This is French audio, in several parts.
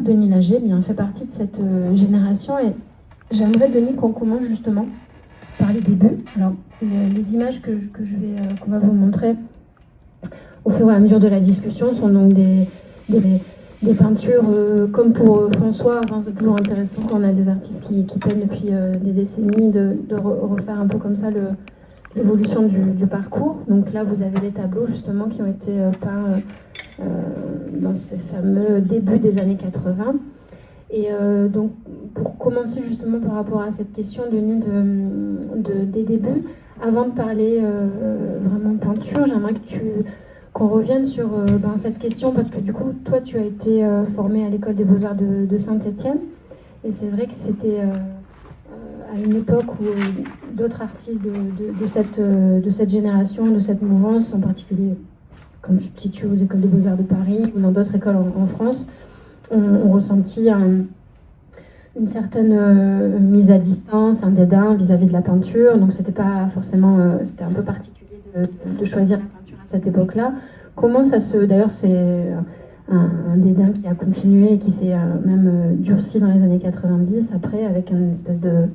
Denis Lager fait partie de cette génération et j'aimerais, Denis, qu'on commence justement par les débuts. Alors, les images qu'on va vous montrer au fur et à mesure de la discussion sont donc des peintures comme pour François. Enfin, c'est toujours intéressant quand on a des artistes qui peignent depuis des décennies de refaire un peu comme ça l'évolution du parcours. Donc là, vous avez des tableaux justement qui ont été peints dans ces fameux débuts des années 80. Et donc, pour commencer justement par rapport à cette question, Denis, des débuts, avant de parler vraiment de peinture, j'aimerais qu'on revienne sur cette question, parce que du coup, toi, tu as été formé à l'École des Beaux-Arts de Saint-Étienne, et c'est vrai que c'était à une époque où d'autres artistes de cette génération, de cette mouvance, en particulier, comme tu te situes aux Écoles des Beaux-Arts de Paris ou dans d'autres écoles en France, ont ressenti une certaine mise à distance, un dédain vis-à-vis de la peinture. Donc c'était pas forcément, c'était un peu particulier de choisir la peinture à cette époque-là. Comment ça se... D'ailleurs, c'est un dédain qui a continué et qui s'est même durci dans les années 90, après, avec une espèce de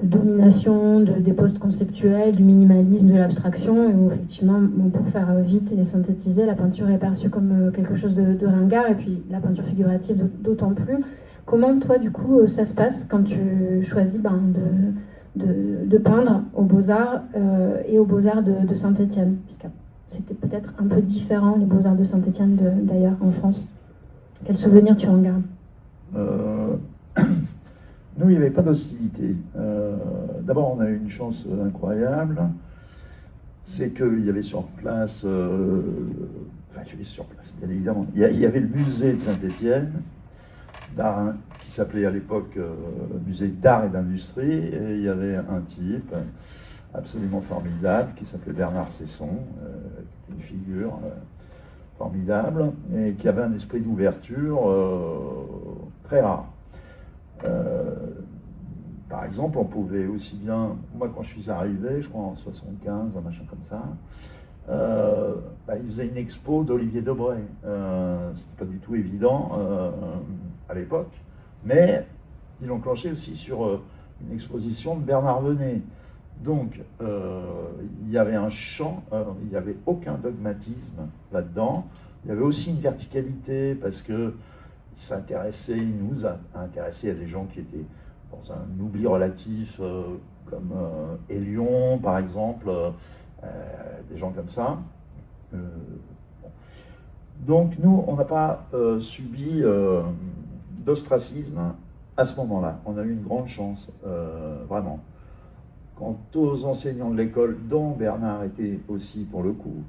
domination des postes conceptuels, du minimalisme, de l'abstraction, et où effectivement, pour faire vite et synthétiser, la peinture est perçue comme quelque chose de ringard, et puis la peinture figurative d'autant plus. Comment toi, du coup, ça se passe quand tu choisis de peindre aux Beaux-Arts et aux Beaux-Arts de Saint-Étienne? Parce que c'était peut-être un peu différent, les Beaux-Arts de Saint-Étienne, d'ailleurs, en France. Quel souvenir tu en gardes? Nous, il n'y avait pas d'hostilité. D'abord, on a eu une chance incroyable, c'est qu'il y avait sur place, bien évidemment, il y avait le musée de Saint-Étienne, qui s'appelait à l'époque musée d'art et d'industrie, et il y avait un type absolument formidable qui s'appelait Bernard Cesson, une figure formidable, et qui avait un esprit d'ouverture très rare. Par exemple, on pouvait aussi bien, moi quand je suis arrivé, je crois en 75, un machin comme ça, il faisait une expo d'Olivier Debray. C'était pas du tout évident à l'époque, mais il enclenchait aussi sur une exposition de Bernard Venet. Donc, il y avait un champ, il n'y avait aucun dogmatisme là-dedans. Il y avait aussi une verticalité, parce que il nous a intéressé à des gens qui étaient dans un oubli relatif, comme Hélion, par exemple, des gens comme ça. Donc nous, on n'a pas subi d'ostracisme à ce moment-là. On a eu une grande chance, vraiment. Quant aux enseignants de l'école, dont Bernard était aussi pour le coup,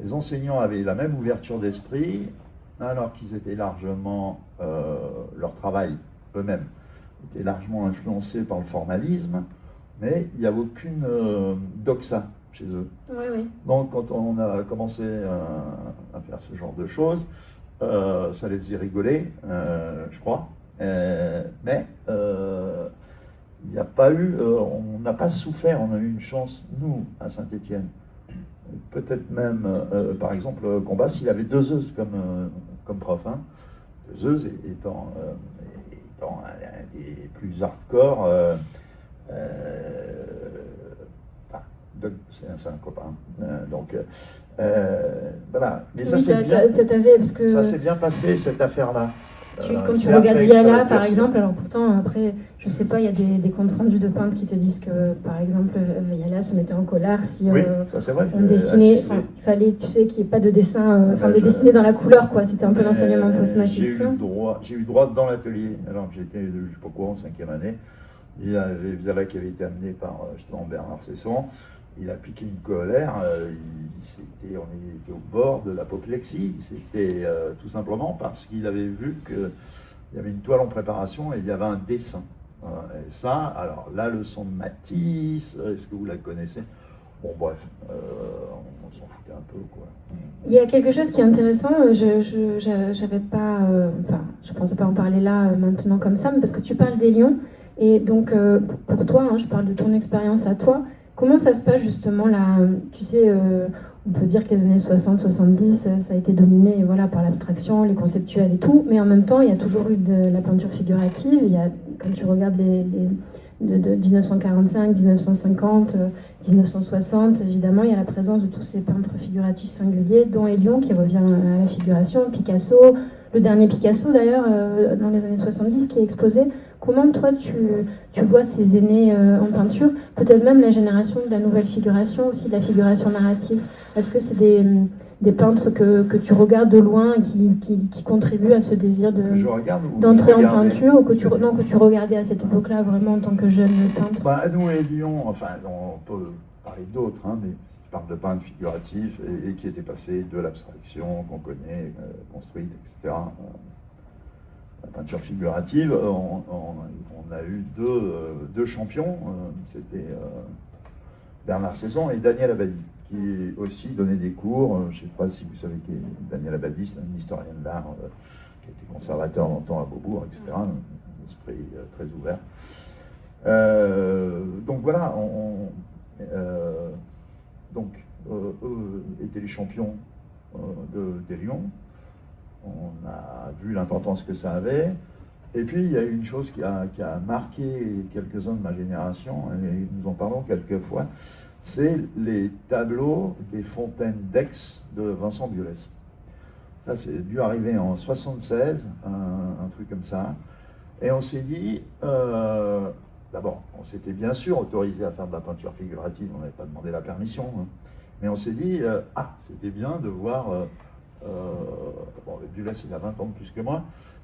les enseignants avaient la même ouverture d'esprit, alors qu'ils étaient largement, leur travail eux-mêmes était largement influencé par le formalisme, mais il n'y avait aucune doxa chez eux. Oui, oui. Donc quand on a commencé à faire ce genre de choses, ça les faisait rigoler, je crois, mais il n'y a pas eu, on n'a pas souffert, on a eu une chance, nous, à Saint-Étienne. Peut-être même, par exemple, Combas, il avait Deleuze comme prof. Hein. Deleuze étant un des plus hardcore, c'est un copain. Donc, voilà. Mais ça, oui, ça s'est bien passé, cette affaire-là. Quand tu regardes Viala, par exemple, alors pourtant, après, je sais pas, il y a des comptes rendus de peintres qui te disent que, par exemple, Viala se mettait en colère si oui, ça, c'est vrai, on dessinait, il fallait, tu sais, qu'il n'y ait pas de dessin, de dessiner dans la couleur, quoi. C'était un peu l'enseignement post-maticien. J'ai eu droit dans l'atelier, alors que j'étais, je ne sais pas quoi, en 5e année. Il y avait Viala qui avait été amené par, justement, Bernard Cesson. Il a piqué une colère, on était au bord de l'apoplexie, c'était tout simplement parce qu'il avait vu qu'il y avait une toile en préparation et il y avait un dessin. Et ça, alors la leçon de Matisse, est-ce que vous la connaissez? Bon bref, on s'en foutait un peu, quoi. Il y a quelque chose qui est intéressant, j'avais pas, je pensais pas en parler là maintenant comme ça, mais parce que tu parles des lions, et donc pour toi, hein, je parle de ton expérience à toi. Comment ça se passe justement là, tu sais, on peut dire que les années 60-70, ça a été dominé voilà, par l'abstraction, les conceptuels et tout, mais en même temps, il y a toujours eu de la peinture figurative. Il y a, quand tu regardes de 1945, 1950, 1960, évidemment, il y a la présence de tous ces peintres figuratifs singuliers, dont Hélion qui revient à la figuration, Picasso, le dernier Picasso d'ailleurs, dans les années 70, qui est exposé. Comment toi tu vois ces aînés en peinture, peut-être même la génération de la nouvelle figuration, aussi de la figuration narrative? Est-ce que c'est des peintres que tu regardes de loin et qui contribuent à ce désir d'entrer en peinture, ou que tu regardais à cette époque-là vraiment en tant que jeune peintre? Nous et Lyon, enfin on peut parler d'autres, hein, mais qui parlent de peintres figuratifs et qui étaient passés de l'abstraction qu'on connaît, construite, etc. La peinture figurative, on a eu deux champions, c'était Bernard Saison et Daniel Abadie, qui aussi donnait des cours. Je ne sais pas si vous savez qui est Daniel Abadie, c'est un historien de l'art qui était conservateur longtemps à Beaubourg, etc. Un esprit très ouvert. Donc voilà, eux étaient les champions des Lions. On a vu l'importance que ça avait. Et puis, il y a une chose qui a marqué quelques-uns de ma génération, et nous en parlons quelquefois, c'est les tableaux des fontaines d'Aix de Vincent Biolès. Ça, c'est dû arriver en 76, un truc comme ça. Et on s'est dit, d'abord, on s'était bien sûr autorisé à faire de la peinture figurative, on n'avait pas demandé la permission, hein. Mais on s'est dit, c'était bien de voir... Biolès, il a 20 ans de plus que moi,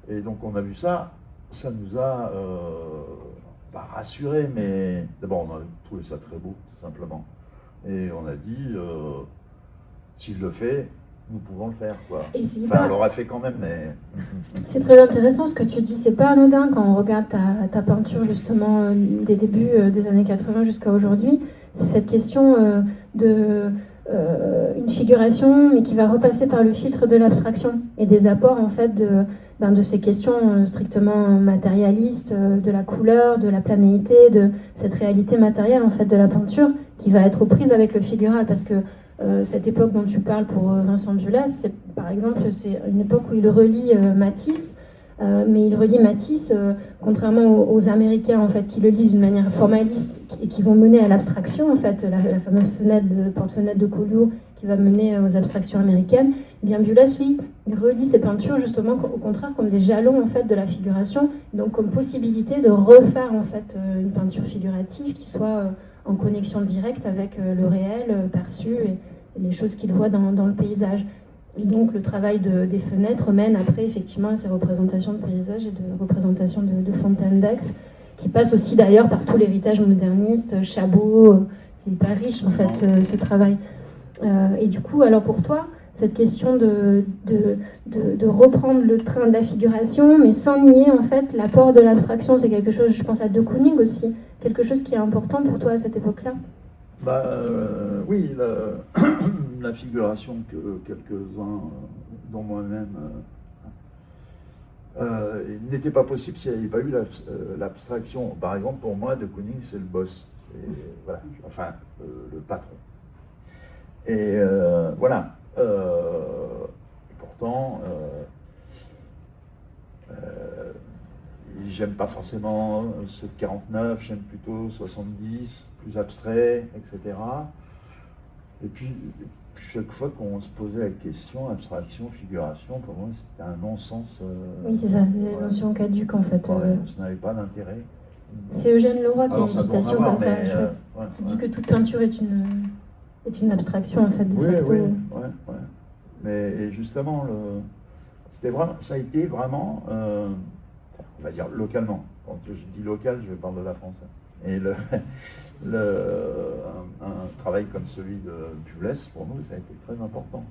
et donc on a vu ça, ça nous a pas rassurés, mais d'abord on a trouvé ça très beau, tout simplement. Et on a dit, s'il le fait, nous pouvons le faire, quoi. On l'aurait fait quand même, mais... C'est très intéressant ce que tu dis, c'est pas anodin quand on regarde ta peinture, justement, des débuts des années 80 jusqu'à aujourd'hui. C'est cette question une figuration, mais qui va repasser par le filtre de l'abstraction et des apports en fait de ces questions strictement matérialistes, de la couleur, de la planéité, de cette réalité matérielle en fait de la peinture, qui va être aux prises avec le figural, parce que cette époque dont tu parles pour Vincent Biolès, par exemple, c'est une époque où il relie Matisse. Mais il relie Matisse, contrairement aux Américains en fait, qui le lisent d'une manière formaliste et qui vont mener à l'abstraction, en fait, la fameuse porte-fenêtre de Collioure qui va mener aux abstractions américaines. Et bien Biolès, lui, il relie ses peintures justement au contraire comme des jalons en fait de la figuration, donc comme possibilité de refaire en fait une peinture figurative qui soit en connexion directe avec le réel perçu et les choses qu'il voit dans le paysage. Donc le travail des fenêtres mène après effectivement à ces représentations de paysages et de représentations de fontaines d'Aix, qui passe aussi d'ailleurs par tout l'héritage moderniste, Chabot, c'est hyper riche en fait ce travail. Et du coup, alors pour toi, cette question de reprendre le train de la figuration, mais sans nier en fait l'apport de l'abstraction, c'est quelque chose, je pense à De Kooning aussi, quelque chose qui est important pour toi à cette époque-là? Oui, la figuration que quelques-uns, dont moi-même, n'était pas possible s'il n'y avait pas eu l'abstraction. Par exemple, pour moi, De Kooning, c'est le boss, voilà, enfin, le patron. Et voilà. Et pourtant, j'aime pas forcément ce 49, j'aime plutôt 70, plus abstrait, etc. Et puis chaque fois qu'on se posait la question, abstraction, figuration, pour moi c'était un non-sens. Oui, c'est ça, des notions caduques en fait. Ça n'avait pas d'intérêt. C'est Eugène Leroy qui a une citation comme ça, qui dit que toute peinture est une abstraction en fait de facto. Oui. Mais justement, ça a été vraiment, on va dire localement. Quand je dis local, je parle de la France. Et un travail comme celui de Biolès, pour nous, ça a été très important.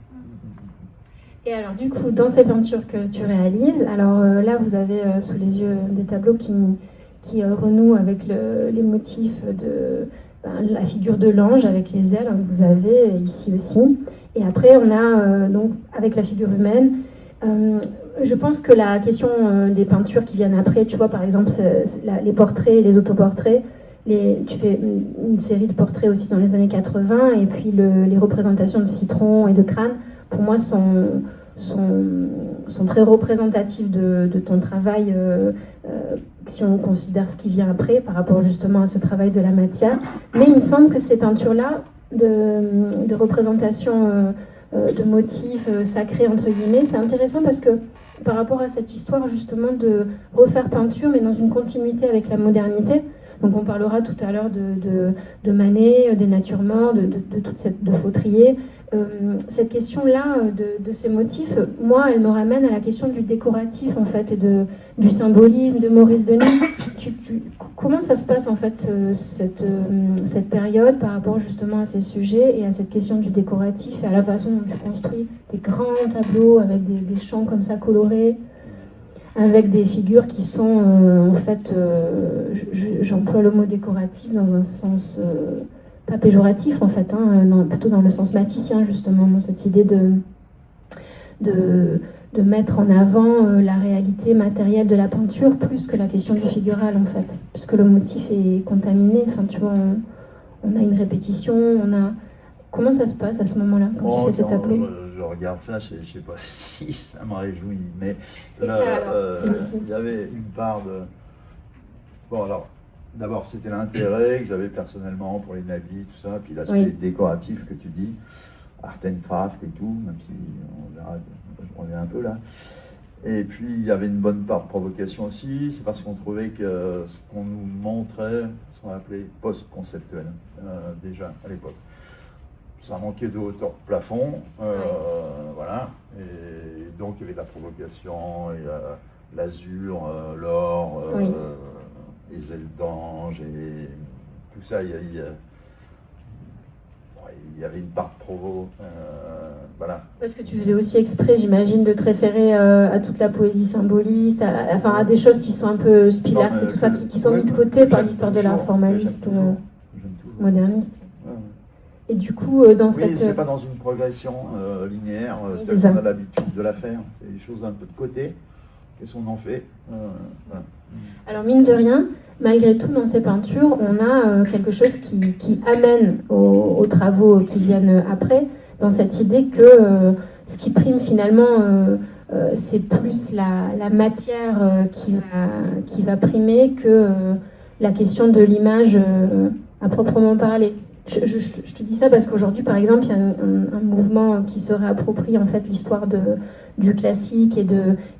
Et alors du coup, dans ces peintures que tu réalises, alors là vous avez sous les yeux des tableaux qui renouent avec les motifs de la figure de l'ange avec les ailes, que vous avez ici aussi. Et après on a donc avec la figure humaine. Je pense que la question des peintures qui viennent après, tu vois par exemple les portraits et les autoportraits, tu fais une série de portraits aussi dans les années 80, et puis les représentations de citron et de crâne, pour moi, sont très représentatives de ton travail, si on considère ce qui vient après, par rapport justement à ce travail de la matière. Mais il me semble que ces peintures-là, de représentation de motifs sacrés, entre guillemets, c'est intéressant parce que par rapport à cette histoire justement de refaire peinture, mais dans une continuité avec la modernité. Donc on parlera tout à l'heure de Manet, des natures mortes, de Fautrier. Cette question-là de ces motifs, moi, elle me ramène à la question du décoratif en fait, et du symbolisme de Maurice Denis. Comment ça se passe en fait cette période par rapport justement à ces sujets et à cette question du décoratif et à la façon dont tu construis des grands tableaux avec des champs comme ça colorés, avec des figures qui sont en fait, j'emploie le mot décoratif dans un sens pas péjoratif en fait, plutôt dans le sens maticien justement, dans cette idée de mettre en avant la réalité matérielle de la peinture plus que la question du figural en fait, puisque le motif est contaminé, enfin tu vois, on a une répétition, Comment ça se passe à ce moment-là, quand tu fais ces tableaux? Je regarde ça, je ne sais pas si ça me réjouit, mais Et ça, alors, c'est ici. il y avait une part de... Bon, alors, d'abord, c'était l'intérêt que j'avais personnellement pour les navires, tout ça, puis l'aspect décoratif que tu dis, art and craft et tout, même si on verra, je reviens un peu là. Et puis, il y avait une bonne part de provocation aussi, c'est parce qu'on trouvait que ce qu'on nous montrait, ce qu'on appelait post-conceptuel, déjà, à l'époque. Ça manquait de hauteur de plafond, voilà, et donc il y avait de la provocation, et l'azur, l'or, les ailes d'ange, et tout ça, il y avait une part de provo, voilà. Parce que tu faisais aussi exprès, j'imagine, de te référer à toute la poésie symboliste, à des choses qui sont un peu spilart et tout ça, qui sont mises de côté par l'histoire de l'art formaliste, moderniste. Et du coup, dans cette... Oui, c'est pas dans une progression linéaire, telle qu'on a l'habitude de la faire. C'est des choses un peu de côté. Qu'est-ce qu'on en fait voilà. Alors, mine de rien, malgré tout, dans ces peintures, on a quelque chose qui amène aux travaux qui viennent après, dans cette idée que ce qui prime finalement, c'est plus la matière qui va primer que la question de l'image à proprement parler. Je te dis ça parce qu'aujourd'hui, par exemple, il y a un mouvement qui se réapproprie en fait l'histoire du classique et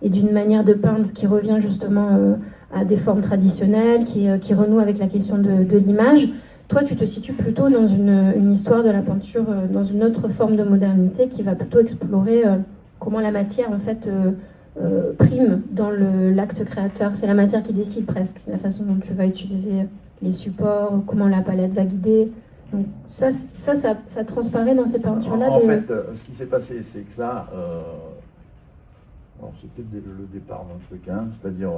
d'une manière de peindre qui revient justement à des formes traditionnelles, qui renoue avec la question de l'image. Toi, tu te situes plutôt dans une histoire de la peinture, dans une autre forme de modernité qui va plutôt explorer comment la matière en fait prime dans l'acte créateur. C'est la matière qui décide presque, la façon dont tu vas utiliser les supports, comment la palette va guider. Donc ça transparaît dans ces peintures-là. En fait, ce qui s'est passé, c'est que ça, c'est peut-être le départ d'un truc, hein, c'est-à-dire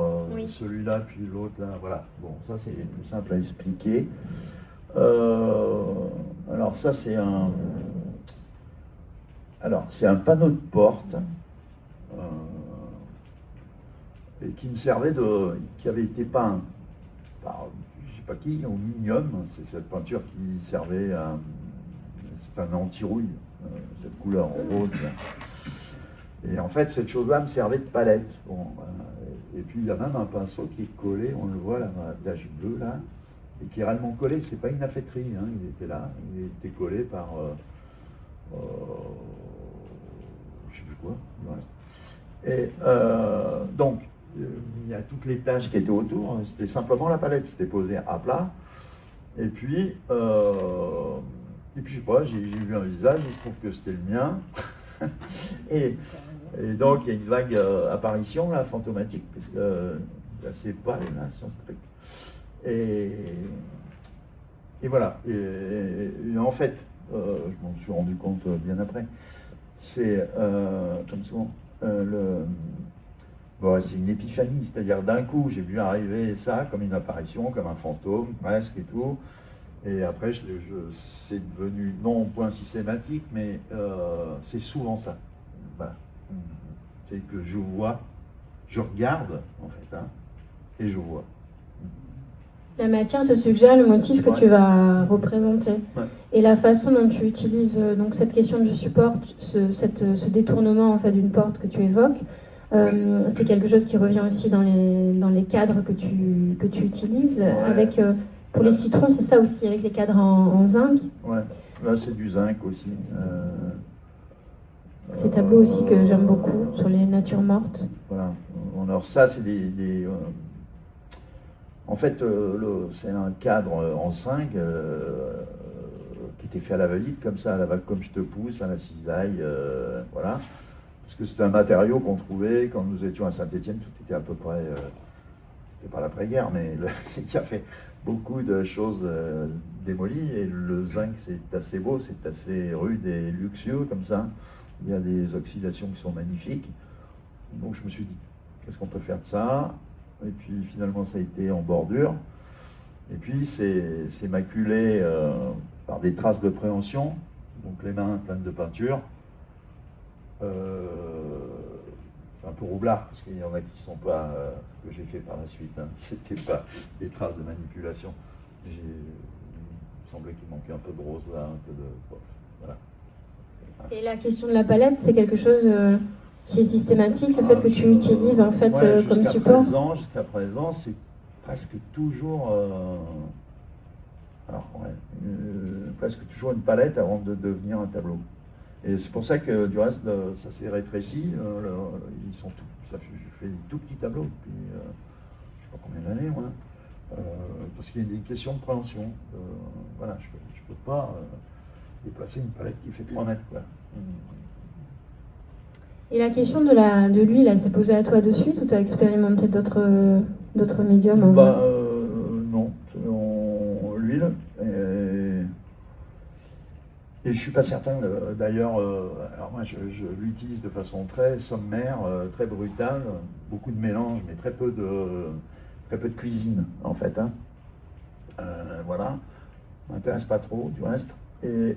celui-là, puis l'autre, là, voilà. Bon, ça c'est plus simple à expliquer. Alors ça, c'est un panneau de porte et qui me servait qui avait été peint par pas qui, au Minium, c'est cette peinture qui servait à... C'est un anti-rouille, cette couleur rose. Et en fait, cette chose-là me servait de palette. Bon, et puis il y a même un pinceau qui est collé, on le voit là, dans la tache bleue là, et qui est réellement collé, c'est pas une affaîtrie, hein, il était là, il était collé par... je sais plus quoi. Et donc, il y a toutes les tâches qui étaient autour, c'était simplement la palette, c'était posé à plat. Et puis je sais pas, j'ai vu un visage, il se trouve que c'était le mien. et donc il y a une vague apparition là, fantomatique, puisque là c'est pas là, sur ce truc. Et voilà. Et en fait, je m'en suis rendu compte bien après, c'est comme souvent c'est une épiphanie, c'est-à-dire d'un coup j'ai vu arriver ça comme une apparition, comme un fantôme presque et tout, et après c'est devenu non au point systématique, mais c'est souvent ça. Voilà. C'est que je vois, je regarde en fait, hein, et je vois. La matière te suggère le motif que Ouais. tu vas représenter. Ouais. Et la façon dont tu utilises donc cette question du support, ce détournement en fait d'une porte que tu évoques, c'est quelque chose qui revient aussi dans les cadres que tu utilises. Ouais. Avec, pour les citrons, c'est ça aussi, avec les cadres en zinc. Ouais, là c'est du zinc aussi. Ces tableaux aussi que j'aime beaucoup sur les natures mortes. Voilà. Alors ça c'est en fait, c'est un cadre en zinc qui était fait à la va-vite, comme ça, comme je te pousse, à la cisaille, voilà. Parce que c'était un matériau qu'on trouvait quand nous étions à Saint-Étienne, tout était à peu près, c'était pas l'après-guerre, mais il y a fait beaucoup de choses démolies, et le zinc c'est assez beau, c'est assez rude et luxueux comme ça. Il y a des oxydations qui sont magnifiques. Donc je me suis dit, qu'est-ce qu'on peut faire de ça? Et puis finalement ça a été en bordure. Et puis c'est maculé par des traces de préhension, donc les mains pleines de peinture. Un peu roublard, parce qu'il y en a qui ne sont pas ce que j'ai fait par la suite. Hein. C'était pas des traces de manipulation. Il me semblait qu'il manquait un peu de rose là, un peu de... Voilà. Et la question de la palette, c'est quelque chose qui est systématique, le fait que tu utilises en fait comme support. Jusqu'à présent, c'est presque toujours, presque toujours une palette avant de devenir un tableau. Et c'est pour ça que du reste, ça s'est rétréci. Ça fait des tout petits tableaux depuis, je ne sais pas combien d'années, moi. Parce qu'il y a des questions de préhension. Voilà, je ne peux pas déplacer une palette qui fait 3 mètres, quoi. Et la question de l'huile, elle s'est posée à toi de suite ou tu as expérimenté d'autres médiums en vrai? Non, l'huile. Et je suis pas certain, d'ailleurs, alors moi je l'utilise de façon très sommaire, très brutale, beaucoup de mélange, mais très peu de cuisine en fait. Hein. Voilà, m'intéresse pas trop du reste. Et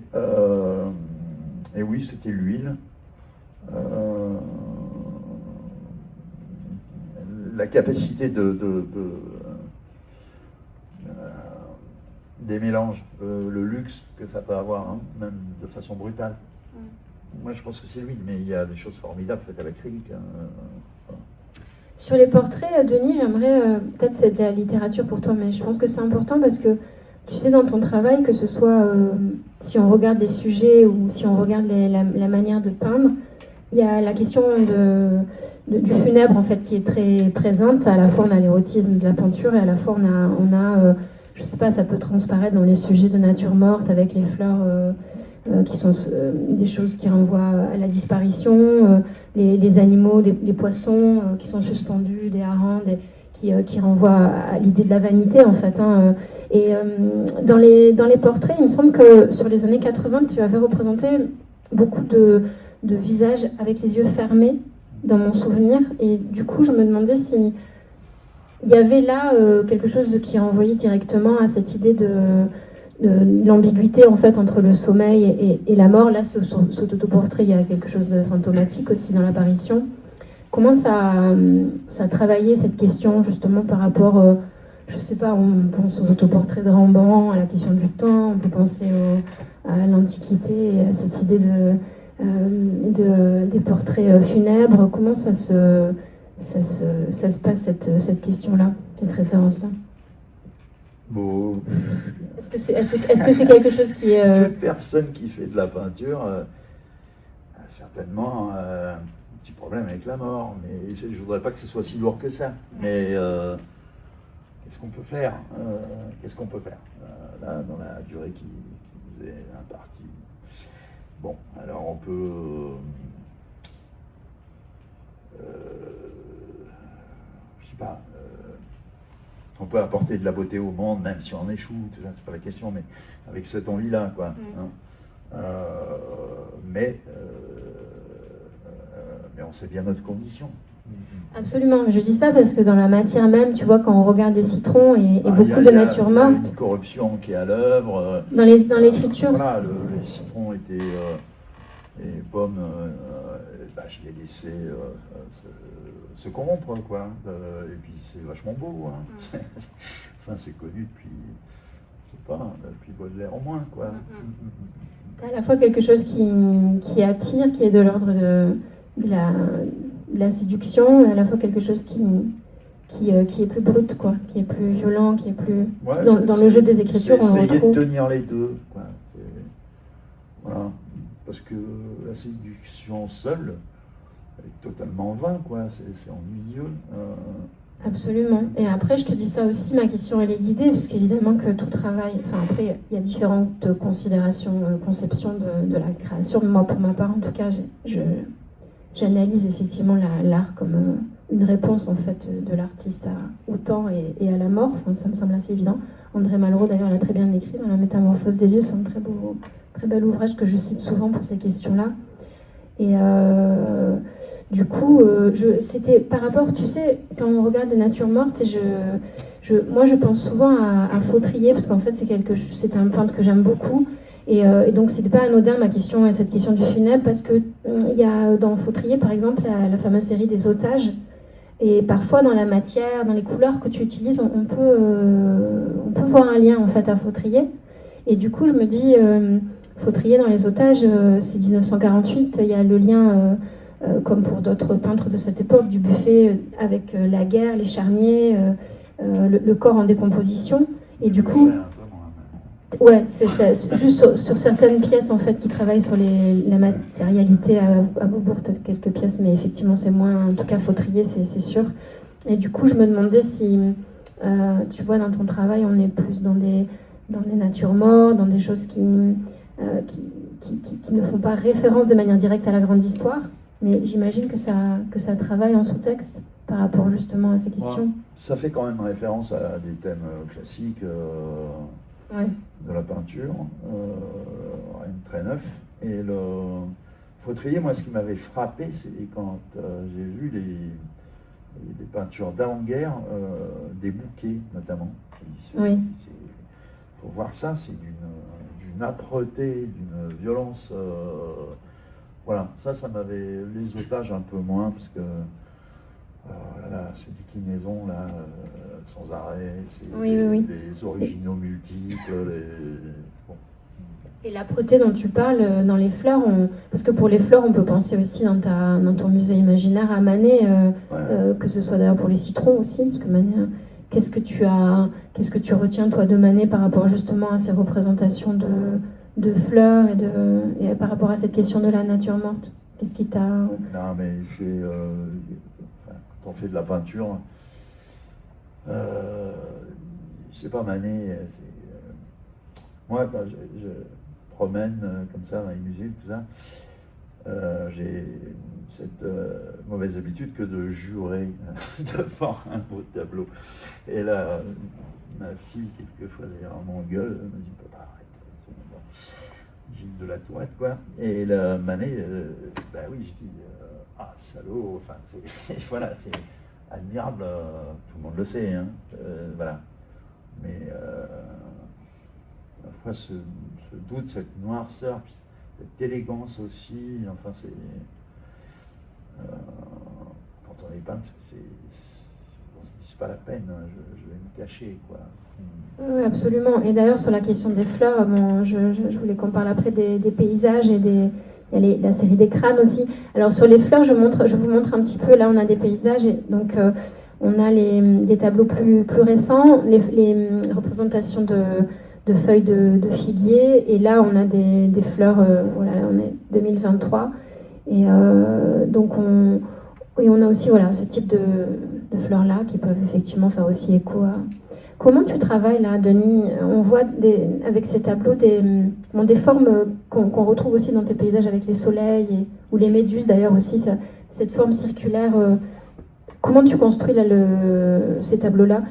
oui, c'était l'huile. La capacité des mélanges, le luxe que ça peut avoir, hein, même de façon brutale. Moi je pense que c'est l'huile, mais il y a des choses formidables faites à l'acrylique. Hein. Voilà. Sur les portraits, Denis, j'aimerais, peut-être c'est de la littérature pour toi, mais je pense que c'est important parce que tu sais dans ton travail, que ce soit si on regarde les sujets ou si on regarde la manière de peindre, il y a la question du funèbre en fait qui est très présente. À la fois on a l'érotisme de la peinture et à la fois on a je sais pas, ça peut transparaître dans les sujets de nature morte avec les fleurs qui sont des choses qui renvoient à la disparition, les animaux, les poissons qui sont suspendus, des harengs, qui renvoient à l'idée de la vanité en fait. Hein. Et dans les portraits, il me semble que sur les années 80, tu avais représenté beaucoup de visages avec les yeux fermés dans mon souvenir. Et du coup, je me demandais si il y avait là quelque chose qui renvoyait directement à cette idée de l'ambiguïté en fait entre le sommeil et la mort. Là, ce autoportrait, il y a quelque chose de fantomatique aussi dans l'apparition. Comment ça a travaillé cette question justement par rapport, je sais pas, on pense aux autoportraits de Rembrandt, à la question du temps, on peut penser à l'Antiquité et à cette idée des portraits funèbres. Comment ça se passe cette question-là, cette référence-là? Bon. Est-ce que c'est quelque chose qui est... Toute personne qui fait de la peinture a certainement un petit problème avec la mort, mais je ne voudrais pas que ce soit si lourd que ça. Mais qu'est-ce qu'on peut faire là, dans la durée qui vous est impartie? Bon, alors on peut... je sais pas... on peut apporter de la beauté au monde, même si on échoue, tout ça, c'est pas la question, mais avec cette envie-là, quoi. Hein. Mais on sait bien notre condition. Absolument, je dis ça parce que dans la matière même, tu vois, quand on regarde les citrons et beaucoup de nature morte... Il y a une corruption qui est à l'œuvre. Dans l'écriture. Voilà, les citrons étaient... les pommes, je les laissais se corrompre, quoi. Et puis c'est vachement beau, hein. enfin, c'est connu depuis, je sais pas, depuis Baudelaire au moins, quoi. T'as à la fois quelque chose qui attire, qui est de l'ordre de la séduction, et à la fois quelque chose qui est plus brut, quoi, qui est plus violent, qui est plus... Ouais, dans le jeu des écritures, on le essayer retrouve. de tenir les deux, quoi. Voilà. Parce que la séduction seule est totalement vain, quoi. C'est ennuyeux. Absolument. Et après, je te dis ça aussi, ma question elle est guidée, parce qu'évidemment que tout travail, enfin après, il y a différentes considérations, conceptions de la création. Moi, pour ma part, en tout cas, j'analyse effectivement l'art comme une réponse en fait de l'artiste au temps et à la mort. Enfin, ça me semble assez évident. André Malraux, d'ailleurs, l'a très bien écrit dans La Métamorphose des yeux. C'est un très bel ouvrage que je cite souvent pour ces questions-là. Et du coup, c'était par rapport, tu sais, quand on regarde les natures mortes, et moi je pense souvent à Fautrier, parce qu'en fait c'est un peintre que j'aime beaucoup. Et donc c'était pas anodin ma question, et cette question du funèbre, parce que il y a dans Fautrier par exemple la fameuse série des otages. Et parfois dans la matière, dans les couleurs que tu utilises, on peut voir un lien en fait à Fautrier. Et du coup je me dis... Fautrier dans les otages, c'est 1948, il y a le lien, comme pour d'autres peintres de cette époque, du buffet avec la guerre, les charniers, le corps en décomposition. Et du coup, ouais, c'est juste sur certaines pièces en fait qui travaillent sur la matérialité à Beaubourg, peut-être quelques pièces, mais effectivement c'est moins, en tout cas Fautrier, c'est sûr. Et du coup, je me demandais si, tu vois, dans ton travail, on est plus dans des natures mortes, dans des choses qui ne font pas référence de manière directe à la grande histoire, mais j'imagine que ça travaille en sous-texte par rapport justement à ces questions. Ouais, ça fait quand même référence à des thèmes classiques de la peinture, rien de très neuf. Et le Fautrier, moi, ce qui m'avait frappé, c'est quand j'ai vu les peintures d'avant-guerre, des bouquets notamment. Oui. Il faut voir ça, c'est d'une âpreté, d'une violence. Voilà, ça m'avait. Les otages un peu moins, parce que ces déclinaisons là, sans arrêt, les originaux multiples. Bon. Et l'âpreté dont tu parles dans les fleurs, parce que pour les fleurs, on peut penser aussi dans ton musée imaginaire à Manet, que ce soit d'ailleurs pour les citrons aussi, parce que Manet. Qu'est-ce que tu retiens toi de Manet par rapport justement à ces représentations de fleurs et par rapport à cette question de la nature morte? Qu'est-ce qui t'a... Non mais c'est... quand on fait de la peinture, je sais pas, Manet, moi quand je promène comme ça dans les musées, tout ça, j'ai cette mauvaise habitude que de jurer devant un beau tableau. Et là, ma fille, quelquefois d'ailleurs, m'engueule, me dit papa, arrête, Gilles de la Tourette, quoi. Et la Manet, bah oui, je dis ah salaud, enfin voilà, c'est admirable, tout le monde le sait, hein, voilà. Mais parfois ce doute, cette noirceur, cette élégance aussi, enfin quand on est peintre, c'est pas la peine, je vais me cacher, quoi. Oui, absolument. Et d'ailleurs, sur la question des fleurs, bon, je voulais qu'on parle après des paysages et il y a la série des crânes aussi. Alors sur les fleurs, je vous montre un petit peu, là on a des paysages, et donc on a des tableaux plus récents, les représentations de feuilles de figuier, et là on a des fleurs, voilà, là on est 2023, et donc on a aussi voilà, ce type de fleurs-là qui peuvent effectivement faire aussi écho à... Comment tu travailles là, Denis? On voit avec ces tableaux des formes qu'on retrouve aussi dans tes paysages avec les soleils ou les méduses d'ailleurs aussi, cette forme circulaire. Comment tu construis là, ces tableaux-là?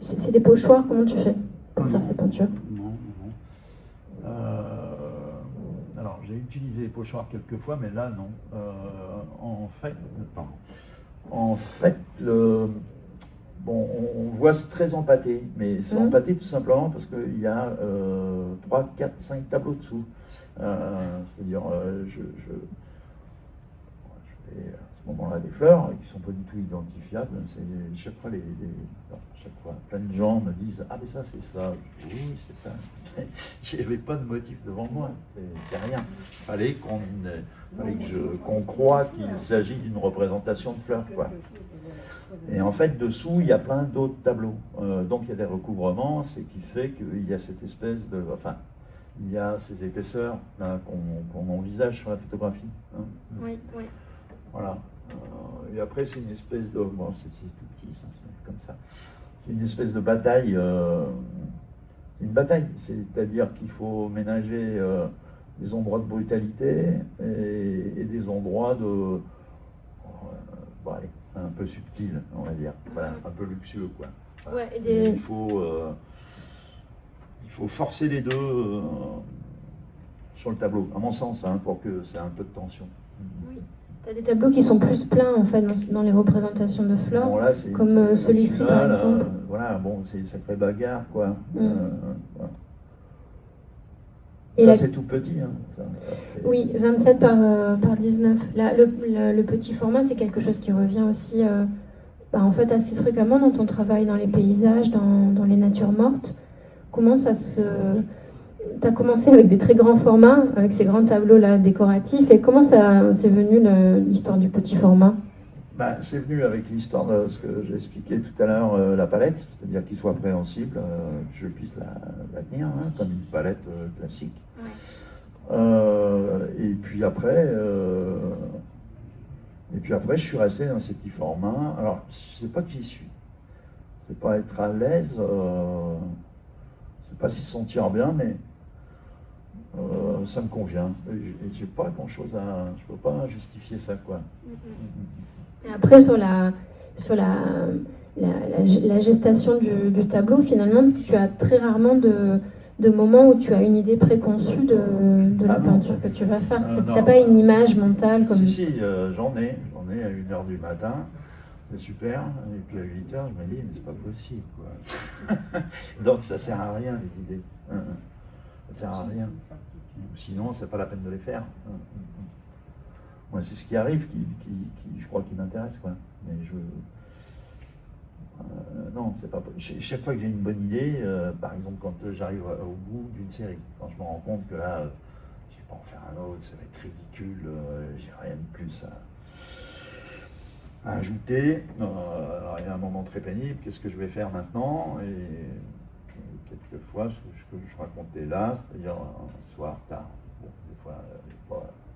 C'est des pochoirs, comment tu fais pour faire ces peintures? Non. Alors j'ai utilisé les pochoirs quelques fois, mais là non. En fait, bon, on voit c'est très empâté, mais c'est empâté tout simplement parce qu'il y a 3, 4, 5 tableaux dessous. C'est-à-dire, ça ce moment-là des fleurs qui ne sont pas du tout identifiables. C'est chaque fois, plein de gens me disent ah mais ça c'est ça. Oui c'est ça. J'avais pas de motif devant moi. C'est rien. Fallait qu'on croie qu'il s'agit d'une représentation de fleurs quoi. Et en fait dessous il y a plein d'autres tableaux. Donc il y a des recouvrements, ce qui fait qu'il y a cette espèce de, enfin il y a ces épaisseurs qu'on envisage sur la photographie. Hein. Oui, oui. Voilà. Et après, c'est une espèce de... Bon, c'est tout petit, ça, c'est comme ça. C'est une espèce de bataille. Une bataille, c'est-à-dire qu'il faut ménager des endroits de brutalité et des endroits de... bon, allez, un peu subtil, on va dire. Voilà, un peu luxueux, quoi. Voilà. Ouais, et il faut forcer les deux sur le tableau, à mon sens, hein, pour que ça ait un peu de tension. Oui. Tu as des tableaux qui sont plus pleins en fait dans les représentations de fleurs, bon, là, comme celui-ci par exemple. Voilà, bon, c'est une sacrée bagarre, quoi. Voilà. Et ça, c'est tout petit. Hein. Ça fait... Oui, 27 par 19. Là, le petit format, c'est quelque chose qui revient aussi en fait assez fréquemment dans ton travail, dans les paysages, dans les natures mortes. Comment ça se... Tu as commencé avec des très grands formats, avec ces grands tableaux là décoratifs, et comment ça c'est venu l'histoire du petit format? C'est venu avec l'histoire de ce que j'ai expliqué tout à l'heure, la palette, c'est-à-dire qu'il soit préhensible, que je puisse la tenir, hein, comme une palette classique. Ouais. Et puis après, je suis resté dans ces petits formats. Alors, c'est pas que j'y suis, c'est pas être à l'aise, c'est pas s'y sentir bien, mais ça me convient. J'ai pas grand-chose je peux pas justifier ça, quoi. Et après, sur la gestation du tableau, finalement, tu as très rarement de moments où tu as une idée préconçue de la peinture que tu vas faire. Tu n'as pas une image mentale comme... Si, j'en ai à 1h du matin, c'est super, et puis à 8h, je me dis, mais c'est pas possible, quoi. Donc ça sert à rien, les idées. Ça sert à rien. Sinon, c'est pas la peine de les faire. Moi, c'est ce qui arrive qui je crois, qui m'intéresse, quoi. Mais non, c'est pas. Chaque fois que j'ai une bonne idée, par exemple, quand j'arrive au bout d'une série, quand je me rends compte que là, je vais pas en faire un autre, ça va être ridicule, j'ai rien de plus à ajouter. Alors, il y a un moment très pénible, qu'est-ce que je vais faire maintenant? Et quelquefois, ce que je racontais là, c'est-à-dire un soir tard, bon, des fois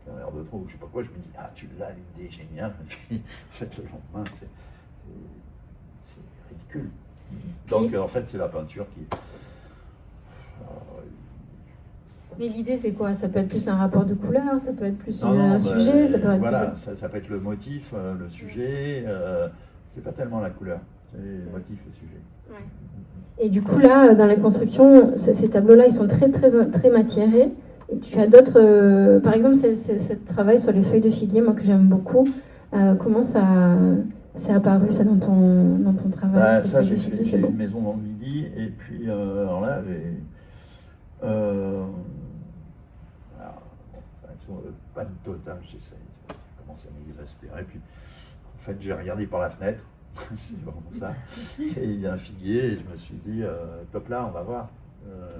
un air de trop, je sais pas quoi, je me dis, ah, tu l'as, l'idée géniale, et puis en fait, le lendemain, c'est ridicule. Donc, en fait, c'est la peinture qui... Mais l'idée, c'est quoi? Ça peut être plus un rapport de couleur, ça peut être plus un sujet, ça peut être voilà, plus... ça peut être le motif, le sujet, c'est pas tellement la couleur, c'est le motif et le sujet. Ouais. Et du coup, là, dans la construction, ces tableaux-là, ils sont très, très, très matiérés. Et tu as d'autres... par exemple, ce travail sur les feuilles de figuier, moi, que j'aime beaucoup. Comment ça... C'est apparu ça dans ton travail? Ça, j'ai une maison dans le Midi, et puis alors là, pas de total, j'essaie, ça commence à m'exaspérer. Puis en fait, j'ai regardé par la fenêtre, c'est vraiment ça, et il y a un figuier, et je me suis dit, top là, on va voir.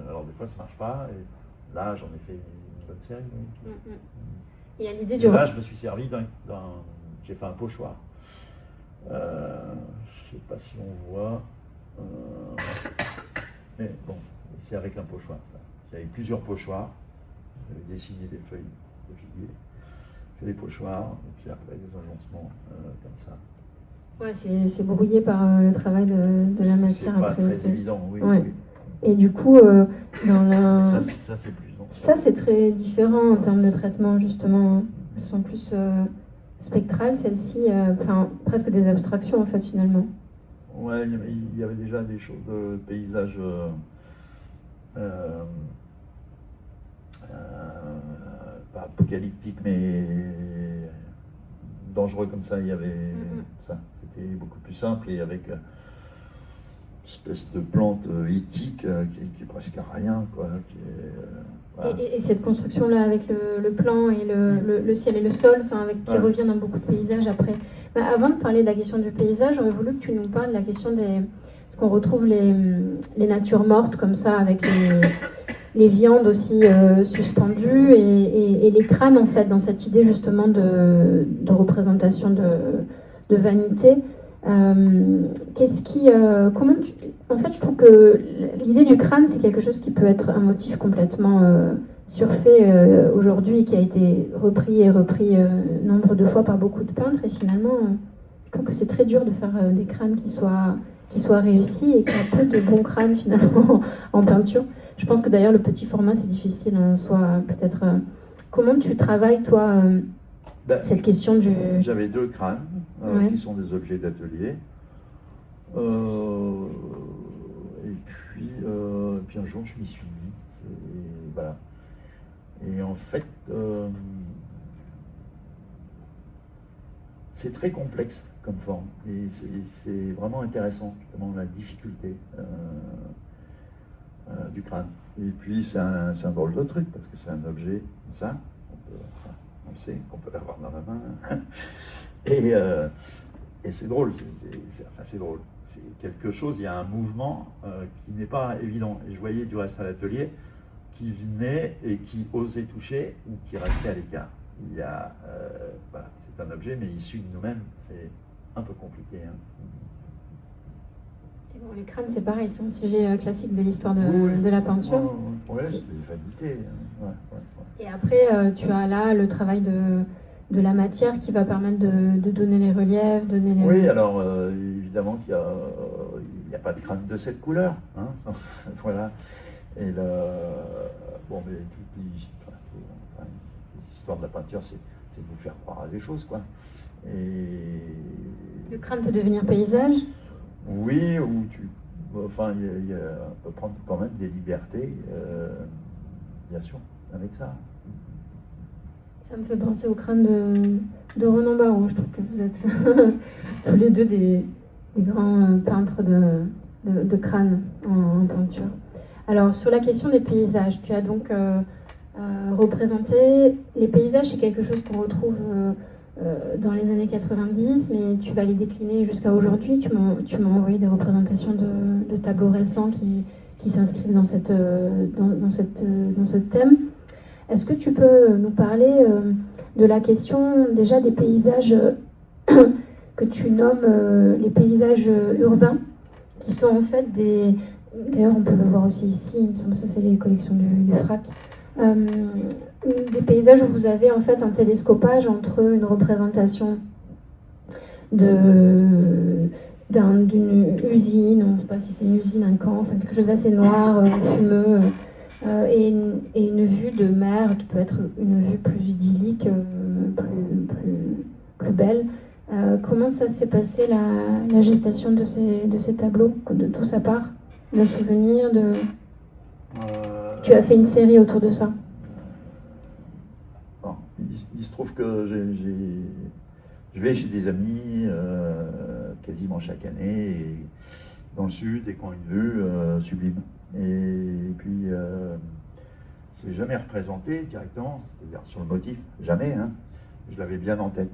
Alors des fois, ça marche pas, et là, j'en ai fait une bonne série. Oui. Il y a l'idée du... Là, je me suis servi j'ai fait un pochoir. Je sais pas si on voit, mais bon, c'est avec un pochoir. J'avais plusieurs pochoirs, j'avais dessiné des feuilles de figuier, fait des pochoirs, et puis après des agencements comme ça. Ouais, c'est brouillé par le travail de la matière. C'est pas très évident, oui. Ouais. Oui. Et du coup, ça c'est plus dense. Ça, c'est très différent en termes de traitement, justement. Elles sont plus... spectrale, celle-ci, presque des abstractions en fait finalement. Ouais, il y avait déjà des choses de paysage pas apocalyptique mais dangereux comme ça, il y avait ça. C'était beaucoup plus simple et avec espèce de plante éthique qui est presque rien, quoi. Voilà. Et cette construction-là avec le plan et le ciel et le sol, qui revient dans beaucoup de paysages après. Avant de parler de la question du paysage, j'aurais voulu que tu nous parles de la question parce qu'on retrouve les natures mortes comme ça, avec les viandes aussi suspendues et les crânes, en fait, dans cette idée justement de représentation de vanité. En fait, je trouve que l'idée du crâne, c'est quelque chose qui peut être un motif complètement surfait aujourd'hui, qui a été repris nombre de fois par beaucoup de peintres. Et finalement, je trouve que c'est très dur de faire des crânes qui soient réussis et qu'il y a peu de bons crânes finalement en peinture. Je pense que d'ailleurs le petit format, c'est difficile en soi, peut-être. Comment tu travailles, toi, cette question du... J'avais 2 crânes qui sont des objets d'atelier. Et puis un jour, je m'y suis mis. Et voilà. Et en fait, c'est très complexe comme forme. Et c'est vraiment intéressant, justement, la difficulté du crâne. Et puis, c'est un drôle de truc, parce que c'est un objet comme ça. On le sait qu'on peut l'avoir dans la main. Et c'est drôle. C'est drôle. C'est quelque chose, il y a un mouvement qui n'est pas évident. Et je voyais du reste à l'atelier qui venait et qui osait toucher ou qui restait à l'écart. Il y a, voilà, c'est un objet, mais issu de nous-mêmes. C'est un peu compliqué. Hein. Et bon, les crânes, c'est pareil, c'est un sujet classique de l'histoire de la peinture. Oui, c'est des vanités. Ouais. Et après, tu as là le travail de la matière qui va permettre de donner les reliefs, Oui, alors évidemment qu'il n'y a pas de crâne de cette couleur. Hein. Voilà. Et mais l'histoire de la peinture, c'est de vous faire croire à des choses, quoi. Et... Le crâne peut devenir paysage ? Oui, on peut prendre quand même des libertés, bien sûr, avec ça. Ça me fait penser au crâne de Ronan Barreau. Je trouve que vous êtes tous les deux des grands peintres de crâne en peinture. Alors, sur la question des paysages, tu as donc représenté... Les paysages, c'est quelque chose qu'on retrouve dans les années 90, mais tu vas les décliner jusqu'à aujourd'hui. Tu m'as envoyé des représentations de tableaux récents qui s'inscrivent dans ce thème. Est-ce que tu peux nous parler de la question déjà des paysages que tu nommes les paysages urbains, qui sont en fait des... D'ailleurs, on peut le voir aussi ici, il me semble que ça c'est les collections du FRAC. Des paysages où vous avez en fait un télescopage entre une représentation d'une usine, on ne sait pas si c'est une usine, un camp, enfin quelque chose d'assez noir, fumeux, et une vue de mer qui peut être une vue plus idyllique, plus belle. Comment ça s'est passé la gestation de ces tableaux, d'où ça part, d'un souvenir de... Tu as fait une série autour de ça. Bon, il se trouve que je vais chez des amis quasiment chaque année et dans le sud, et quand une vue sublime. Et puis, je ne l'ai jamais représenté directement, c'est-à-dire sur le motif, jamais. Hein. Je l'avais bien en tête.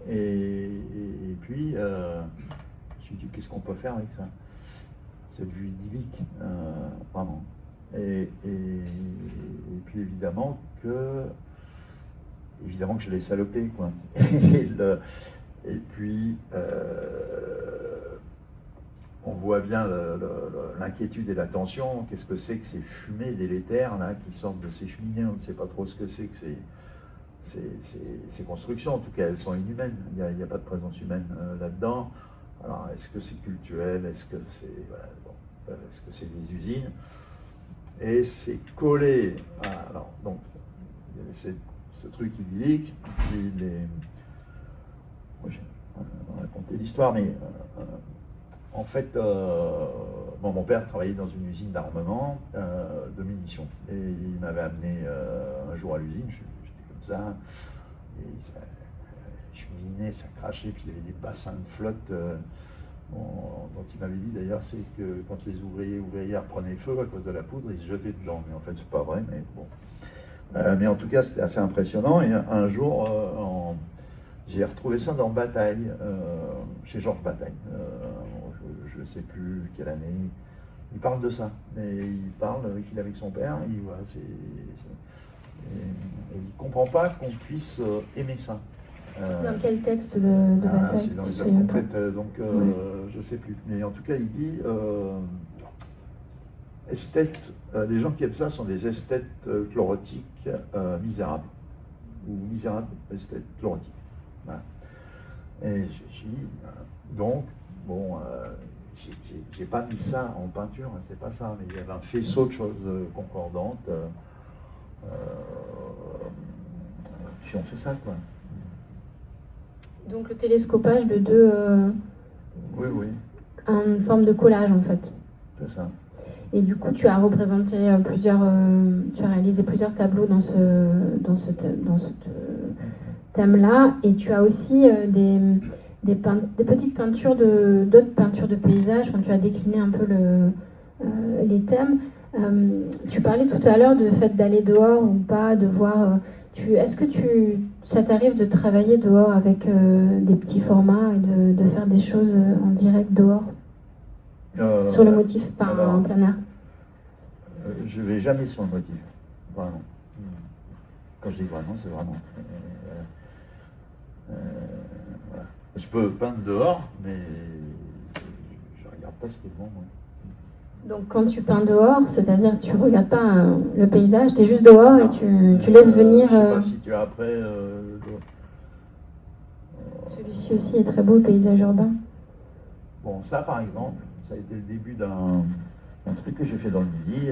Et puis, je me suis dit, qu'est-ce qu'on peut faire avec ça? Cette vue idyllique, vraiment. Et puis évidemment que je l'ai salopé, quoi. Et puis on voit bien l'inquiétude et la tension. Qu'est-ce que c'est que ces fumées délétères là qui sortent de ces cheminées? On ne sait pas trop ce que c'est que ces constructions. En tout cas, elles sont inhumaines. Il n'y a pas de présence humaine là-dedans. Alors, est-ce que c'est culturel? Est-ce que c'est est-ce que c'est des usines? Et c'est collé à... Alors, donc, il y avait ce truc idyllique, puis on a raconté l'histoire, mais en fait, mon père travaillait dans une usine d'armement de munitions. Et il m'avait amené un jour à l'usine, j'étais comme ça, et ça cheminait, ça crachait, puis il y avait des bassins de flotte dont il m'avait dit d'ailleurs, c'est que quand les ouvriers et ouvrières prenaient feu à cause de la poudre, ils se jetaient dedans. Mais en fait, c'est pas vrai, mais bon. Mais en tout cas, c'était assez impressionnant. Et un jour, j'ai retrouvé ça dans Bataille, chez Georges Bataille. Je ne sais plus quelle année. Il parle de ça. Et il parle qu'il est avec son père. Et il ne comprend pas qu'on puisse aimer ça. Dans quel texte de Bataille? C'est dans les œuvres complètes, donc je ne sais plus. Mais en tout cas, il dit esthètes, les gens qui aiment ça sont des esthètes chlorotiques misérables. Ou misérables esthètes chlorotiques. Voilà. Et j'ai dit, donc, bon, j'ai pas mis ça en peinture, hein, c'est pas ça, mais il y avait un faisceau de choses concordantes. Puis on fait ça, quoi. Donc le télescopage de deux... Oui. Une forme de collage, en fait. C'est ça. Et du coup, tu as représenté tu as réalisé plusieurs tableaux dans ce thème-là, et tu as aussi des petites peintures d'autres peintures de paysages. Enfin, tu as décliné un peu les thèmes. Tu parlais tout à l'heure du fait d'aller dehors ou pas, de voir. Est-ce que ça t'arrive de travailler dehors avec des petits formats et de faire des choses en direct dehors? Sur le motif, en plein air. Je vais jamais sur le motif, vraiment. Quand je dis vraiment, c'est vraiment. Voilà. Je peux peindre dehors, mais je ne regarde pas ce qui est devant moi. Donc quand tu peins dehors, c'est-à-dire que tu ne regardes pas le paysage, tu es juste dehors et tu laisses venir... Je ne sais pas si tu as après... Celui-ci aussi est très beau, le paysage urbain. Bon, ça par exemple, ça a été le début d'un truc que j'ai fait dans le Midi,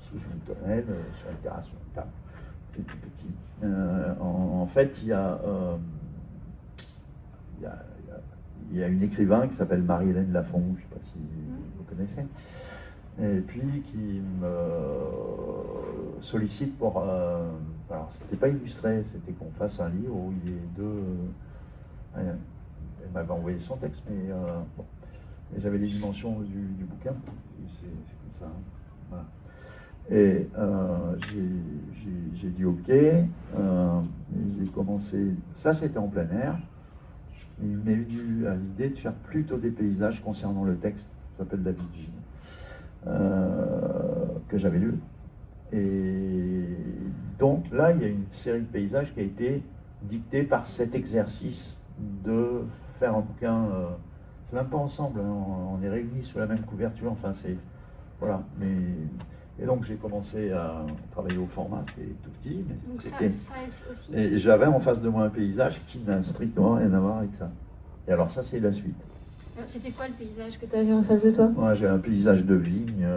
sous une tonnelle, sur une terrasse, sur une table. C'est tout petit. En fait, il y a une écrivain qui s'appelle Marie-Hélène Lafont, je ne sais pas si vous connaissez, et puis qui me sollicite pour... alors, c'était pas illustré, c'était qu'on fasse un livre où il y ait deux... elle m'avait envoyé son texte, mais bon. Et j'avais les dimensions du bouquin, c'est comme ça. Hein. Voilà. Et j'ai dit ok, j'ai commencé, ça c'était en plein air. Il m'est venu à l'idée de faire plutôt des paysages concernant le texte, qui s'appelle David Gilles, que j'avais lu. Et donc là, il y a une série de paysages qui a été dictée par cet exercice de faire un bouquin. C'est même pas ensemble, hein, on est réunis sous la même couverture, enfin c'est... Voilà, mais... Et donc j'ai commencé à travailler au format, c'était tout petit, mais donc c'était... ça aussi. Et j'avais en face de moi un paysage qui n'a strictement rien à voir avec ça. Et alors ça, c'est la suite. C'était quoi le paysage que Tu avais en face de toi? Moi, j'ai un paysage de vigne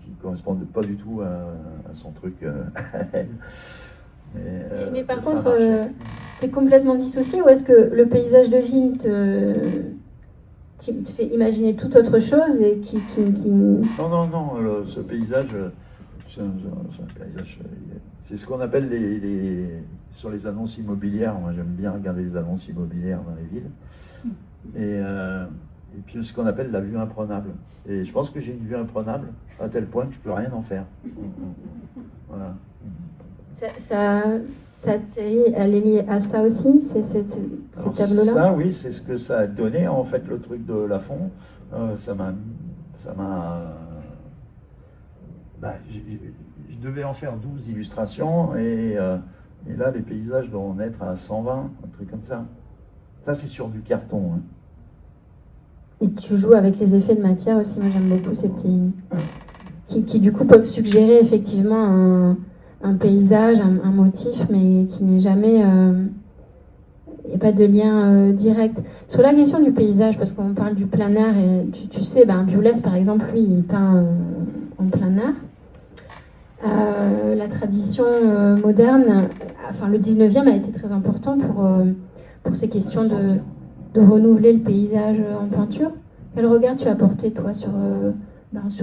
qui ne correspondait pas du tout à son truc. Mais par contre, tu es complètement dissocié, ou est-ce que le paysage de vigne te fait imaginer toute autre chose et qui... Non, ce paysage, c'est un paysage, c'est ce qu'on appelle sur les annonces immobilières. Moi, j'aime bien regarder les annonces immobilières dans les villes. Et puis ce qu'on appelle la vue imprenable. Et je pense que j'ai une vue imprenable à tel point que je ne peux rien en faire. Voilà. Cette série, elle est liée à ça aussi, ces tableaux-là? Ça, oui, c'est ce que ça a donné. En fait, le truc de Lafont, ça m'a... je devais en faire 12 illustrations, et là, les paysages vont en être à 120, un truc comme ça. Ça, c'est sur du carton. Hein. Et tu joues avec les effets de matière aussi. Moi, j'aime beaucoup ces petits... qui du coup, peuvent suggérer effectivement un paysage, un motif, mais qui n'est jamais... Il n'y a pas de lien direct. Sur la question du paysage, parce qu'on parle du plein air, et tu sais, Biolès, par exemple, lui, il peint en plein air. La tradition moderne, enfin le 19e a été très important pour ces questions de renouveler le paysage en peinture. Quel regard tu as porté, toi, sur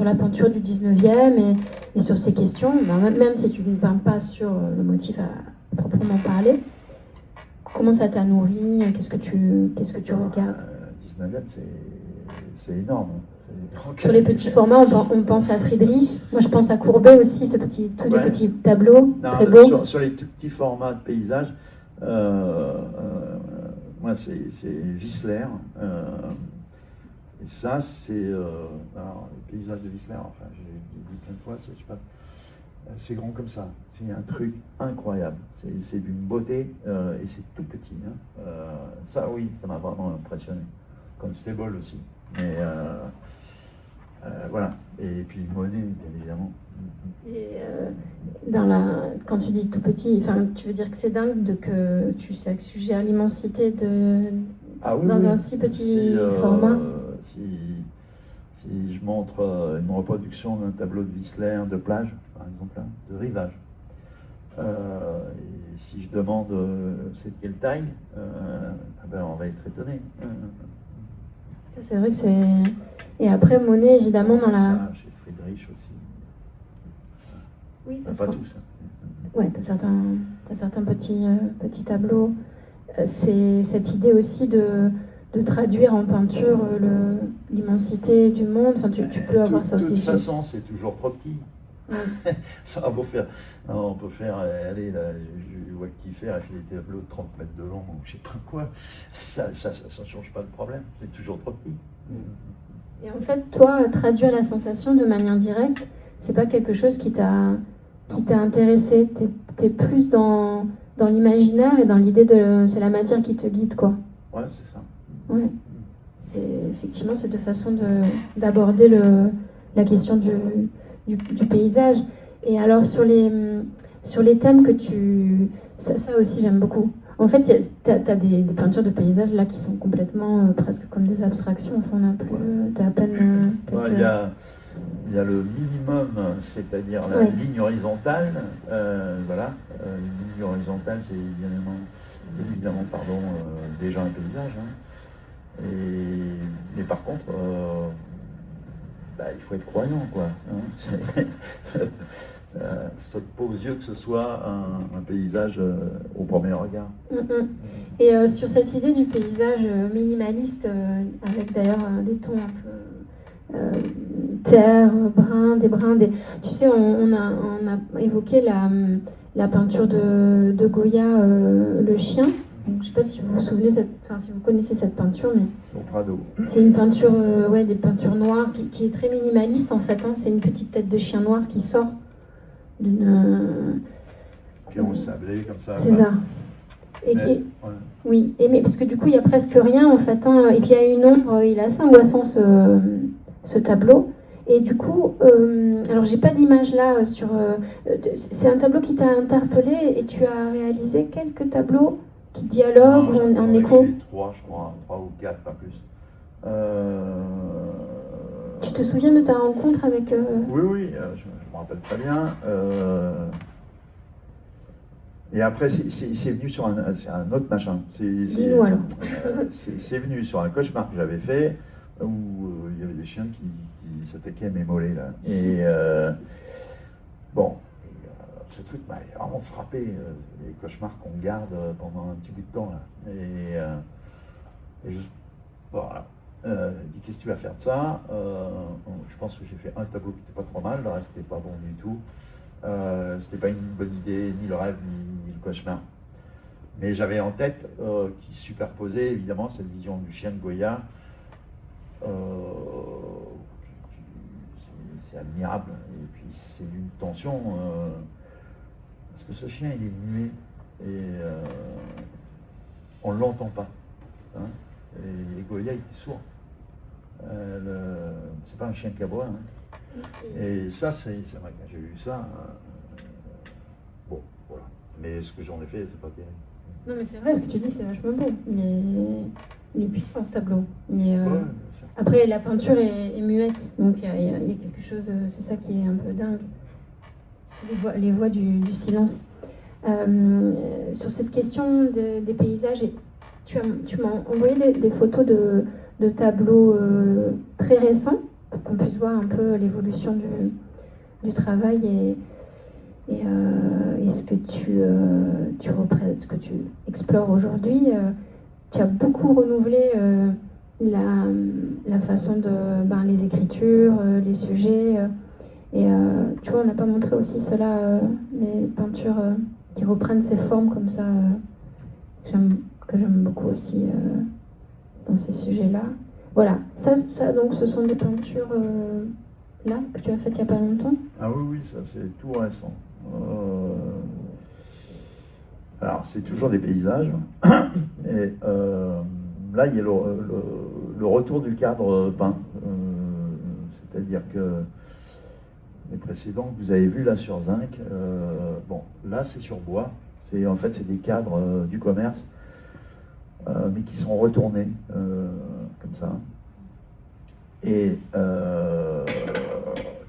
la peinture du 19e et sur ces questions, même si tu ne peins pas sur le motif à proprement parler, comment ça t'a nourri? Qu'est-ce que tu regardes? 19e, c'est énorme. Sur les petits formats, on pense à Friedrich. Moi, je pense à Courbet aussi, tous les petits tableaux très beaux. Sur les tout petits formats de paysages, moi, c'est Whistler. Et ça, c'est alors, les paysages de Whistler. Enfin, j'ai vu plein de fois, c'est grand comme ça. C'est un truc incroyable. C'est d'une beauté et c'est tout petit. Hein. Ça, oui, ça m'a vraiment impressionné. Comme Stable aussi. Mais voilà. Et puis Monet, bien évidemment. Et quand tu dis tout petit, tu veux dire que c'est dingue que tu suggères l'immensité dans un si petit format. Si je montre une reproduction d'un tableau de Whistler de plage, par exemple, hein, de rivage, et si je demande c'est de quelle taille, on va être étonné. Ça, c'est vrai que c'est... Et après, Monet, évidemment, dans la... Ça, chez Friedrich aussi. Oui, parce pas que... tous. Ouais, t'as certains petits tableaux. C'est cette idée aussi de traduire en peinture l'immensité du monde. Enfin, tu peux avoir ça aussi. De toute façon, c'est toujours trop petit. Ouais. Ça va faire. Non, on peut faire. Allez, là, je vois qui fait. Elle fait des tableaux de 30 mètres de long, ou je sais pas quoi. Ça change pas le problème. C'est toujours trop petit. Et en fait, toi, traduire la sensation de manière directe, c'est pas quelque chose qui t'a intéressé. T'es plus dans l'imaginaire et dans l'idée c'est la matière qui te guide, quoi. Ouais, c'est ça. Ouais. Effectivement, c'est deux façons d'aborder la question du paysage. Et alors, sur les thèmes que ça aussi, j'aime beaucoup. En fait, t'as des peintures de paysages là qui sont complètement presque comme des abstractions. Enfin, on a plus à peine. Il y a le minimum, c'est-à-dire la ligne horizontale. Voilà. Ligne horizontale, c'est évidemment déjà un paysage. Hein. Mais par contre, il faut être croyant, quoi. Hein. Ça saute pas aux yeux que ce soit un paysage au premier regard. Et sur cette idée du paysage minimaliste, avec d'ailleurs des tons un peu terre, brun, tu sais, on a évoqué la peinture de Goya, le chien. Donc, je ne sais pas si vous vous souvenez, si vous connaissez cette peinture, mais Au Prado. c'est une peinture, des peintures noires qui est très minimaliste en fait. Hein. C'est une petite tête de chien noir qui sort d'une... Pierrot sablé, comme ça. C'est ça. Oui, mais parce que du coup, il n'y a presque rien en fait. Hein. Et puis il y a une ombre, il est assez angoissant ce tableau. Et du coup, alors j'ai pas d'image là c'est un tableau qui t'a interpellé et tu as réalisé quelques tableaux qui dialoguent ou en écho. 3, je crois, 3 ou 4, pas plus. Tu te souviens de ta rencontre avec... Oui, je me rappelle très bien. Et après, c'est venu sur un autre machin. Dis-nous alors. C'est venu sur un cauchemar que j'avais fait, où il y avait des chiens qui s'attaquaient à mes mollets, là. Et ce truc m'a vraiment frappé, les cauchemars qu'on garde pendant un petit bout de temps, là. Voilà. Dit, qu'est-ce que tu vas faire de ça? Je pense que j'ai fait un tableau qui n'était pas trop mal, le reste n'était pas bon du tout. C'était pas une bonne idée, ni le rêve, ni le cauchemar. Mais j'avais en tête qui superposait évidemment cette vision du chien de Goya. C'est admirable, et puis c'est d'une tension, parce que ce chien il est muet, et on ne l'entend pas. Hein. Et Goya il est sourd. C'est pas un chien qui aboie. Hein. Et ça, c'est vrai, quand j'ai vu ça, voilà. Mais ce que j'en ai fait, c'est pas terrible. Non, mais c'est vrai, ce que tu dis, c'est vachement beau. Il est puissant, ce tableau. Après, la peinture est muette, donc il y a quelque chose, c'est ça qui est un peu dingue. C'est les voix du silence. Sur cette question des paysages, tu m'as envoyé des photos de tableaux très récents, pour qu'on puisse voir un peu l'évolution du travail. et ce que tu représentes, ce que tu explores aujourd'hui, tu as beaucoup renouvelé la façon de les écritures, les sujets. Et tu vois, on n'a pas montré aussi cela, les peintures qui reprennent ces formes comme ça, que j'aime beaucoup aussi dans ces sujets-là. Voilà, ça donc ce sont des peintures là que tu as faites il n'y a pas longtemps. Ah oui, oui, ça c'est tout récent. Alors c'est toujours des paysages. Et là il y a le retour du cadre peint. C'est-à-dire que les précédents que vous avez vus là sur zinc, bon là c'est sur bois. En fait c'est des cadres du commerce, mais qui sont retournés comme ça. Et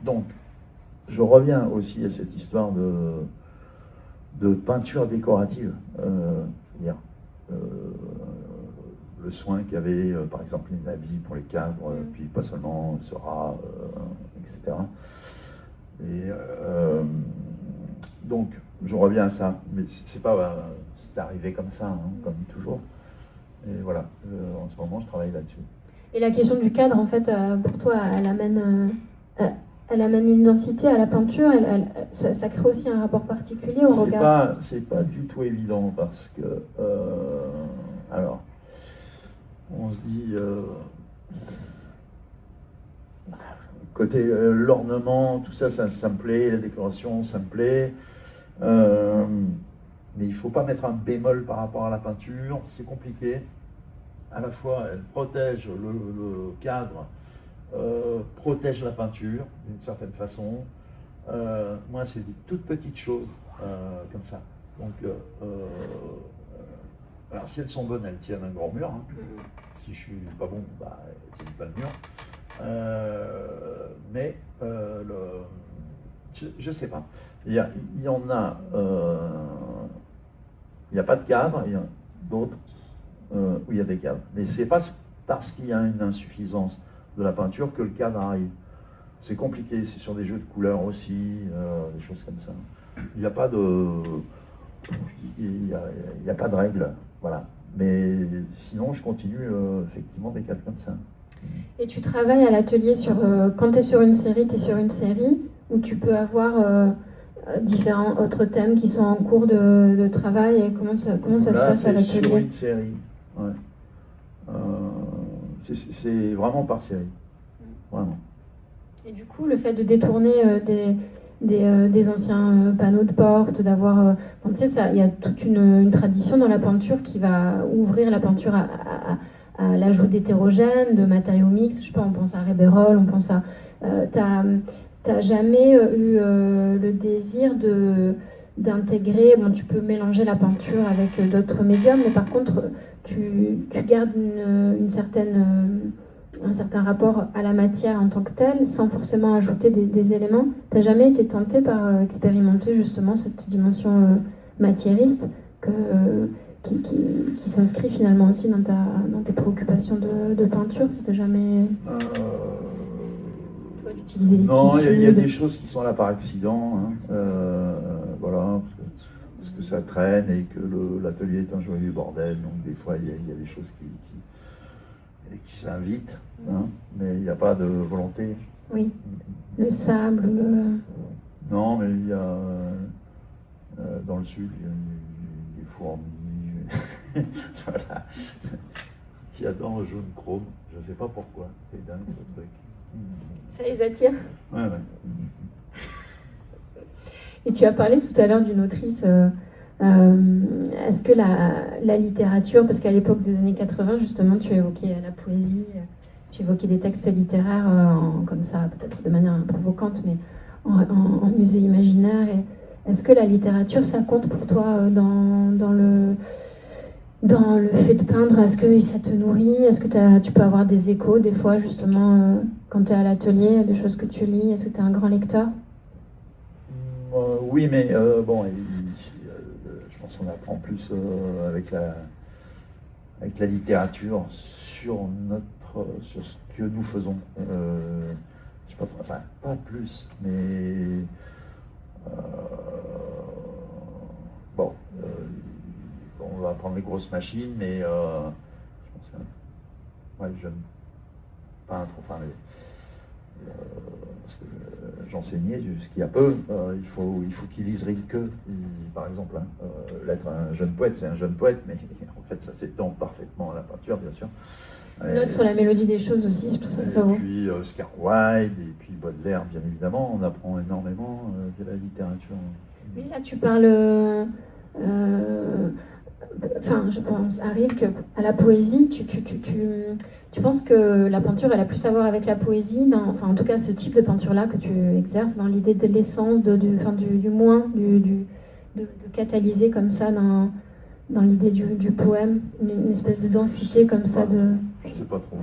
donc, je reviens aussi à cette histoire de peinture décorative. C'est-à-dire le soin qu'avaient, par exemple, les habits pour les cadres, puis pas seulement Seurat, etc. Et donc, je reviens à ça. Mais c'est arrivé comme ça, comme toujours. Et voilà, en ce moment, je travaille là-dessus. Et la question du cadre, en fait, pour toi, elle amène une densité à la peinture. Ça crée aussi un rapport particulier au regard. C'est pas du tout évident parce que, alors, on se dit, côté l'ornement, tout ça, ça me plaît, la décoration, ça me plaît. Mais il ne faut pas mettre un bémol par rapport à la peinture, c'est compliqué. À la fois, elle protège le cadre, protège la peinture d'une certaine façon. Moi, c'est des toutes petites choses comme ça. Donc, alors si elles sont bonnes, elles tiennent un grand mur. Si je suis pas bon, elles tiennent pas le mur. Mais je sais pas. Il y en a. Il n'y a pas de cadre. Il y a d'autres où il y a des cadres. Mais c'est pas parce qu'il y a une insuffisance de la peinture que le cadre arrive. C'est compliqué, c'est sur des jeux de couleurs aussi, des choses comme ça. Il n'y a pas de... Il y a pas de règle, voilà. Mais sinon, je continue effectivement des cadres comme ça. Et tu travailles à l'atelier sur... quand tu es sur une série, tu es sur une série où tu peux avoir différents autres thèmes qui sont en cours de travail. Et comment ça se passe à l'atelier? Sur une série, ouais. C'est vraiment par série, vraiment. Et du coup, le fait de détourner des anciens panneaux de porte, d'avoir... tu sais, il y a toute une tradition dans la peinture qui va ouvrir la peinture à l'ajout d'hétérogènes, de matériaux mixtes. Je sais pas, on pense à Rébérol, on pense à... T'as jamais eu le désir d'intégrer... Bon, tu peux mélanger la peinture avec d'autres médiums, mais par contre, tu gardes un certain rapport à la matière en tant que telle, sans forcément ajouter des éléments. T'as jamais été tenté par expérimenter justement cette dimension matiériste qui s'inscrit finalement aussi dans tes préoccupations de peinture? C'était jamais... d'utiliser les non, tissus. il y a des choses qui sont là par accident, voilà, parce que ça traîne et que l'atelier est un joyeux bordel, donc des fois il y a des choses qui s'invitent, mais il n'y a pas de volonté. Oui, le sable, Non, mais il y a dans le sud, il y a des fourmis, voilà, qui adorent le jaune chrome, je ne sais pas pourquoi, c'est dingue ce truc. Ça les attire. Ouais. Et tu as parlé tout à l'heure d'une autrice. Est-ce que la littérature, parce qu'à l'époque des années 80, justement, tu évoquais la poésie, tu évoquais des textes littéraires comme ça, peut-être de manière provocante, mais en musée imaginaire. Est-ce que la littérature, ça compte pour toi dans le fait de peindre? Est-ce que ça te nourrit? Est-ce que tu peux avoir des échos, des fois, justement, quand tu es à l'atelier, des choses que tu lis? Est-ce que tu es un grand lecteur? Oui, mais bon, je pense qu'on apprend plus avec la littérature sur ce que nous faisons. Je pense, enfin, pas plus, mais Bon, on va prendre les grosses machines, mais je pense que ouais, jeune peintre, enfin, parce que j'enseignais jusqu'il y a peu, il faut qu'il lise Rilke, par exemple. Hein, l'être un jeune poète, c'est un jeune poète, mais en fait, ça s'étend parfaitement à la peinture, bien sûr. Note sur la mélodie des choses aussi, je trouve ça très beau. Et puis Oscar Wilde, et puis Baudelaire, bien évidemment, on apprend énormément de la littérature. Oui, là tu parles, enfin je pense à Rilke, à la poésie, tu penses que la peinture elle a plus à voir avec la poésie, enfin en tout cas ce type de peinture-là que tu exerces, dans l'idée de l'essence, du moins, de catalyser comme ça dans l'idée du poème, une espèce de densité comme ça de... Je sais pas trop.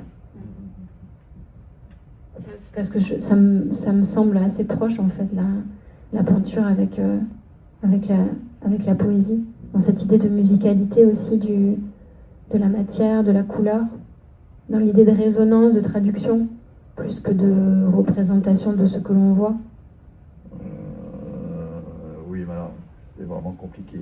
C'est parce que ça me semble assez proche en fait la peinture avec la poésie, dans cette idée de musicalité aussi de la matière, de la couleur, dans l'idée de résonance, de traduction, plus que de représentation de ce que l'on voit. Oui, mais alors, c'est vraiment compliqué.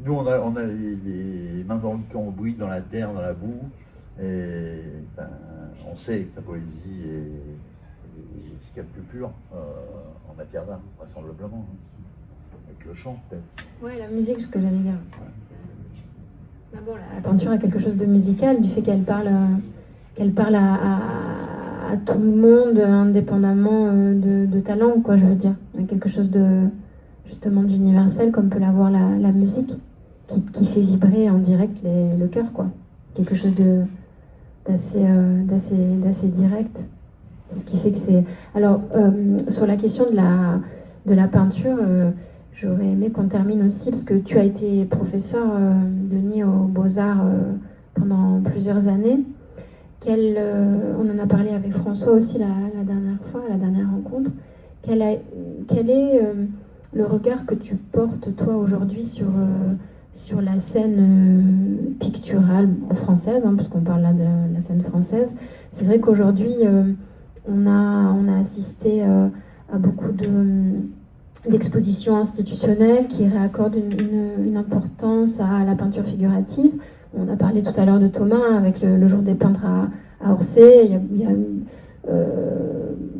Nous, on a les mains dans le cambouis, dans la terre, dans la boue, et ben, on sait que la poésie est ce qu'il y a de plus pur en matière d'art, vraisemblablement, avec le chant peut-être. Ouais, la musique, ce que j'allais dire. Ouais. Bon, la peinture a quelque chose de musical, du fait qu'elle parle à tout le monde, indépendamment de talent, quoi, je veux dire. Il y a quelque chose justement d'universel, comme peut l'avoir la musique, qui fait vibrer en direct le cœur, quoi. Quelque chose d'assez direct. C'est ce qui fait que c'est... Alors, sur la question de la peinture, j'aurais aimé qu'on termine aussi, parce que tu as été professeur, Denis, aux Beaux-Arts pendant plusieurs années. On en a parlé avec François aussi la dernière fois, à la dernière rencontre. Quel est le regard que tu portes, toi, aujourd'hui, sur la scène picturale française, hein, puisqu'on parle là de la scène française? C'est vrai qu'aujourd'hui, on a assisté à beaucoup d'expositions institutionnelles qui réaccordent une importance à la peinture figurative. On a parlé tout à l'heure de Thomas avec le jour des peintres à Orsay.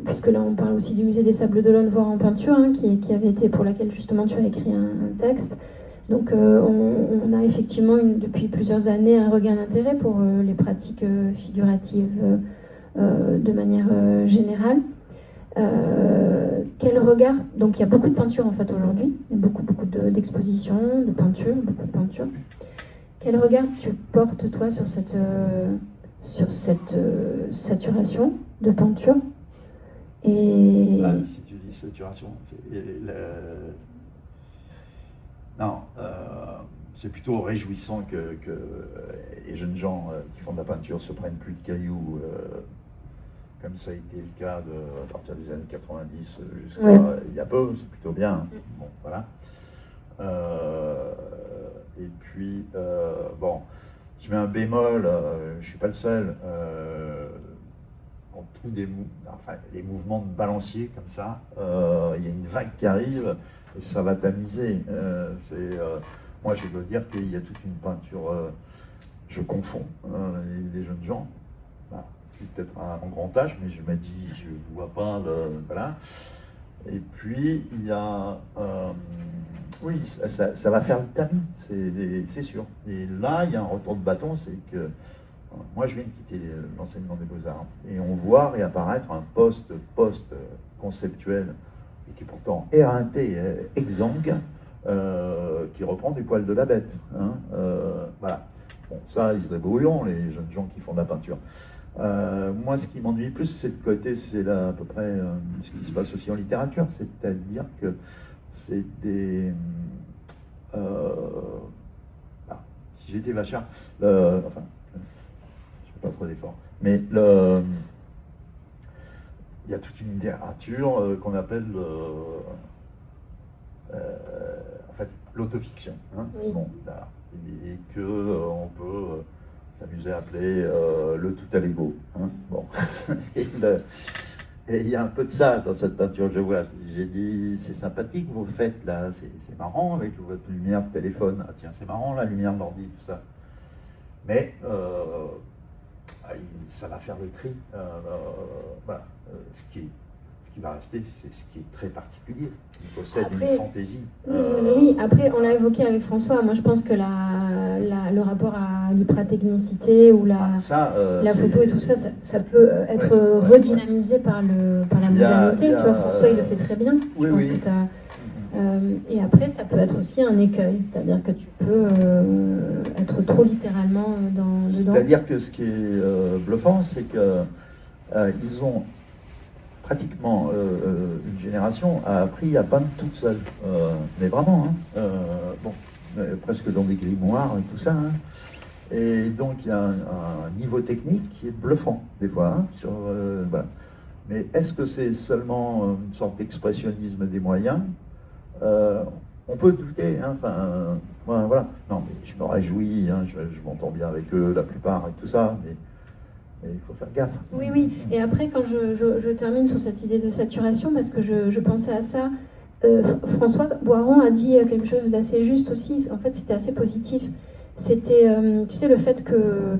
Puisque là on parle aussi du musée des Sables d'Olonne, Voir en peinture, hein, qui avait été, pour laquelle justement tu as écrit un texte. Donc on a effectivement depuis plusieurs années un regain d'intérêt pour les pratiques figuratives de manière générale. Quel regard... Donc il y a beaucoup de peinture en fait aujourd'hui, il y a beaucoup d'expositions, de peintures, beaucoup de peintures. Quel regard tu portes toi sur cette saturation de peinture? Et... Si tu dis saturation, non, c'est plutôt réjouissant que les jeunes gens qui font de la peinture se prennent plus de cailloux, comme ça a été le cas à partir des années 90 jusqu'à il y a peu, c'est plutôt bien. Bon, voilà. Et puis, bon, je mets un bémol, je ne suis pas le seul. On trouve les mouvements de balancier comme ça, il y a une vague qui arrive et ça va tamiser. Moi, je dois dire qu'il y a toute une peinture, je confonds les jeunes gens. Bah, peut-être un grand âge, mais je me dis, je ne vois pas voilà. Et puis, il y a... oui, ça va faire le tamis, c'est sûr. Et là, il y a un retour de bâton, c'est que moi, je viens de quitter l'enseignement des Beaux-Arts et on voit réapparaître un poste conceptuel et qui est pourtant éreinté, exsangue, qui reprend du poil de la bête. Hein, voilà. Bon, ça, ils se débrouilleront, les jeunes gens qui font de la peinture. Moi, ce qui m'ennuie plus, c'est le côté, c'est là à peu près ce qui se passe aussi en littérature, c'est-à-dire que c'est des... si j'étais Vachard, enfin, je fais pas trop d'efforts, mais il y a toute une littérature qu'on appelle en fait l'autofiction. Hein, oui. Bon, là, et que on peut s'amusait à appeler le tout à l'ego. Hein, bon. Et il y a un peu de ça dans cette peinture, je vois. J'ai dit, c'est sympathique, vous faites là, c'est marrant avec votre lumière de téléphone. Ah tiens, c'est marrant la lumière de l'ordi, tout ça. Mais ça va faire le tri. Voilà. Ce qui va rester, c'est ce qui est très particulier. Il possède Après, une fantaisie. Oui, après, on l'a évoqué avec François. Moi, je pense que le rapport à l'hypratechnicité ou la photo et tout ça, ça peut être redynamisé par la modernité. Tu vois, François, il le fait très bien. Oui, je pense oui. que et après, ça peut être aussi un écueil. C'est-à-dire que tu peux être trop littéralement dedans. C'est-à-dire que ce qui est bluffant, c'est que ils ont pratiquement une génération a appris à peindre toute seule. Mais vraiment, hein, presque dans des grimoires et tout ça. Hein. Et donc il y a un niveau technique qui est bluffant, des fois. Hein, voilà. Mais est-ce que c'est seulement une sorte d'expressionnisme des moyens? On peut douter. Hein, voilà. Non, mais je me réjouis, hein, je m'entends bien avec eux, la plupart, et tout ça. Mais il faut faire gaffe. Oui. Et après, quand je termine sur cette idée de saturation, parce que je pensais à ça, François Boiron a dit quelque chose d'assez juste aussi. En fait, c'était assez positif. C'était, tu sais, le fait que...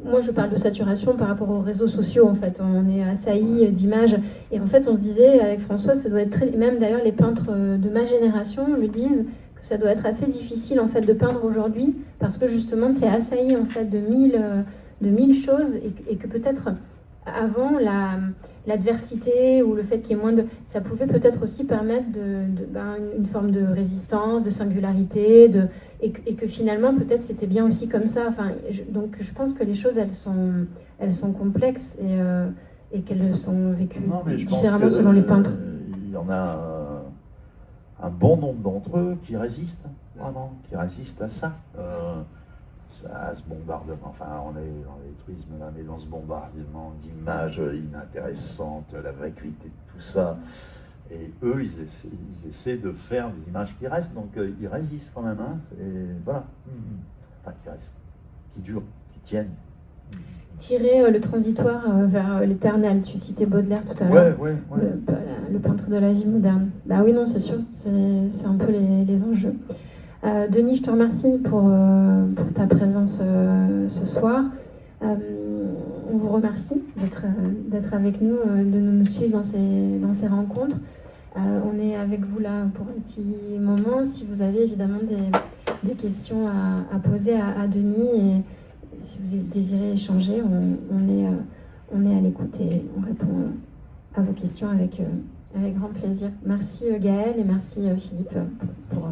moi, je parle de saturation par rapport aux réseaux sociaux, en fait. On est assailli d'images. Et en fait, on se disait, avec François, ça doit être très... Même d'ailleurs, les peintres de ma génération le disent, que ça doit être assez difficile, en fait, de peindre aujourd'hui, parce que justement, tu es assailli, en fait, de mille choses, et que peut-être avant l'adversité ou le fait qu'il y ait moins de... Ça pouvait peut-être aussi permettre une forme de résistance, de singularité, et que finalement peut-être c'était bien aussi comme ça. Enfin, donc je pense que les choses elles sont complexes et qu'elles sont vécues différemment selon les peintres. Il y en a un bon nombre d'entre eux qui résistent, vraiment, qui résistent à ça. À ce bombardement, enfin on est dans l'électrisme là, mais dans ce bombardement d'images inintéressantes, la vacuité de tout ça, et eux ils essaient de faire des images qui restent, donc ils résistent quand même, hein, voilà, enfin qui restent, qui durent, qui tiennent. Tirer le transitoire vers l'éternel, tu citais Baudelaire tout à l'heure, Ouais. Le peintre de la vie moderne. Bah oui, non, c'est sûr, c'est un peu les enjeux. Denis, je te remercie pour ta présence ce soir. On vous remercie d'être avec nous, de nous suivre dans ces rencontres. On est avec vous là pour un petit moment. Si vous avez évidemment des questions à poser à Denis et si vous désirez échanger, on est à l'écoute et on répond à vos questions avec grand plaisir. Merci Gaël et merci Philippe pour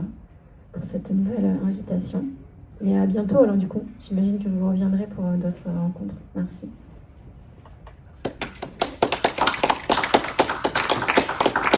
cette nouvelle invitation. Et à bientôt, alors du coup, j'imagine que vous reviendrez pour d'autres rencontres. Merci.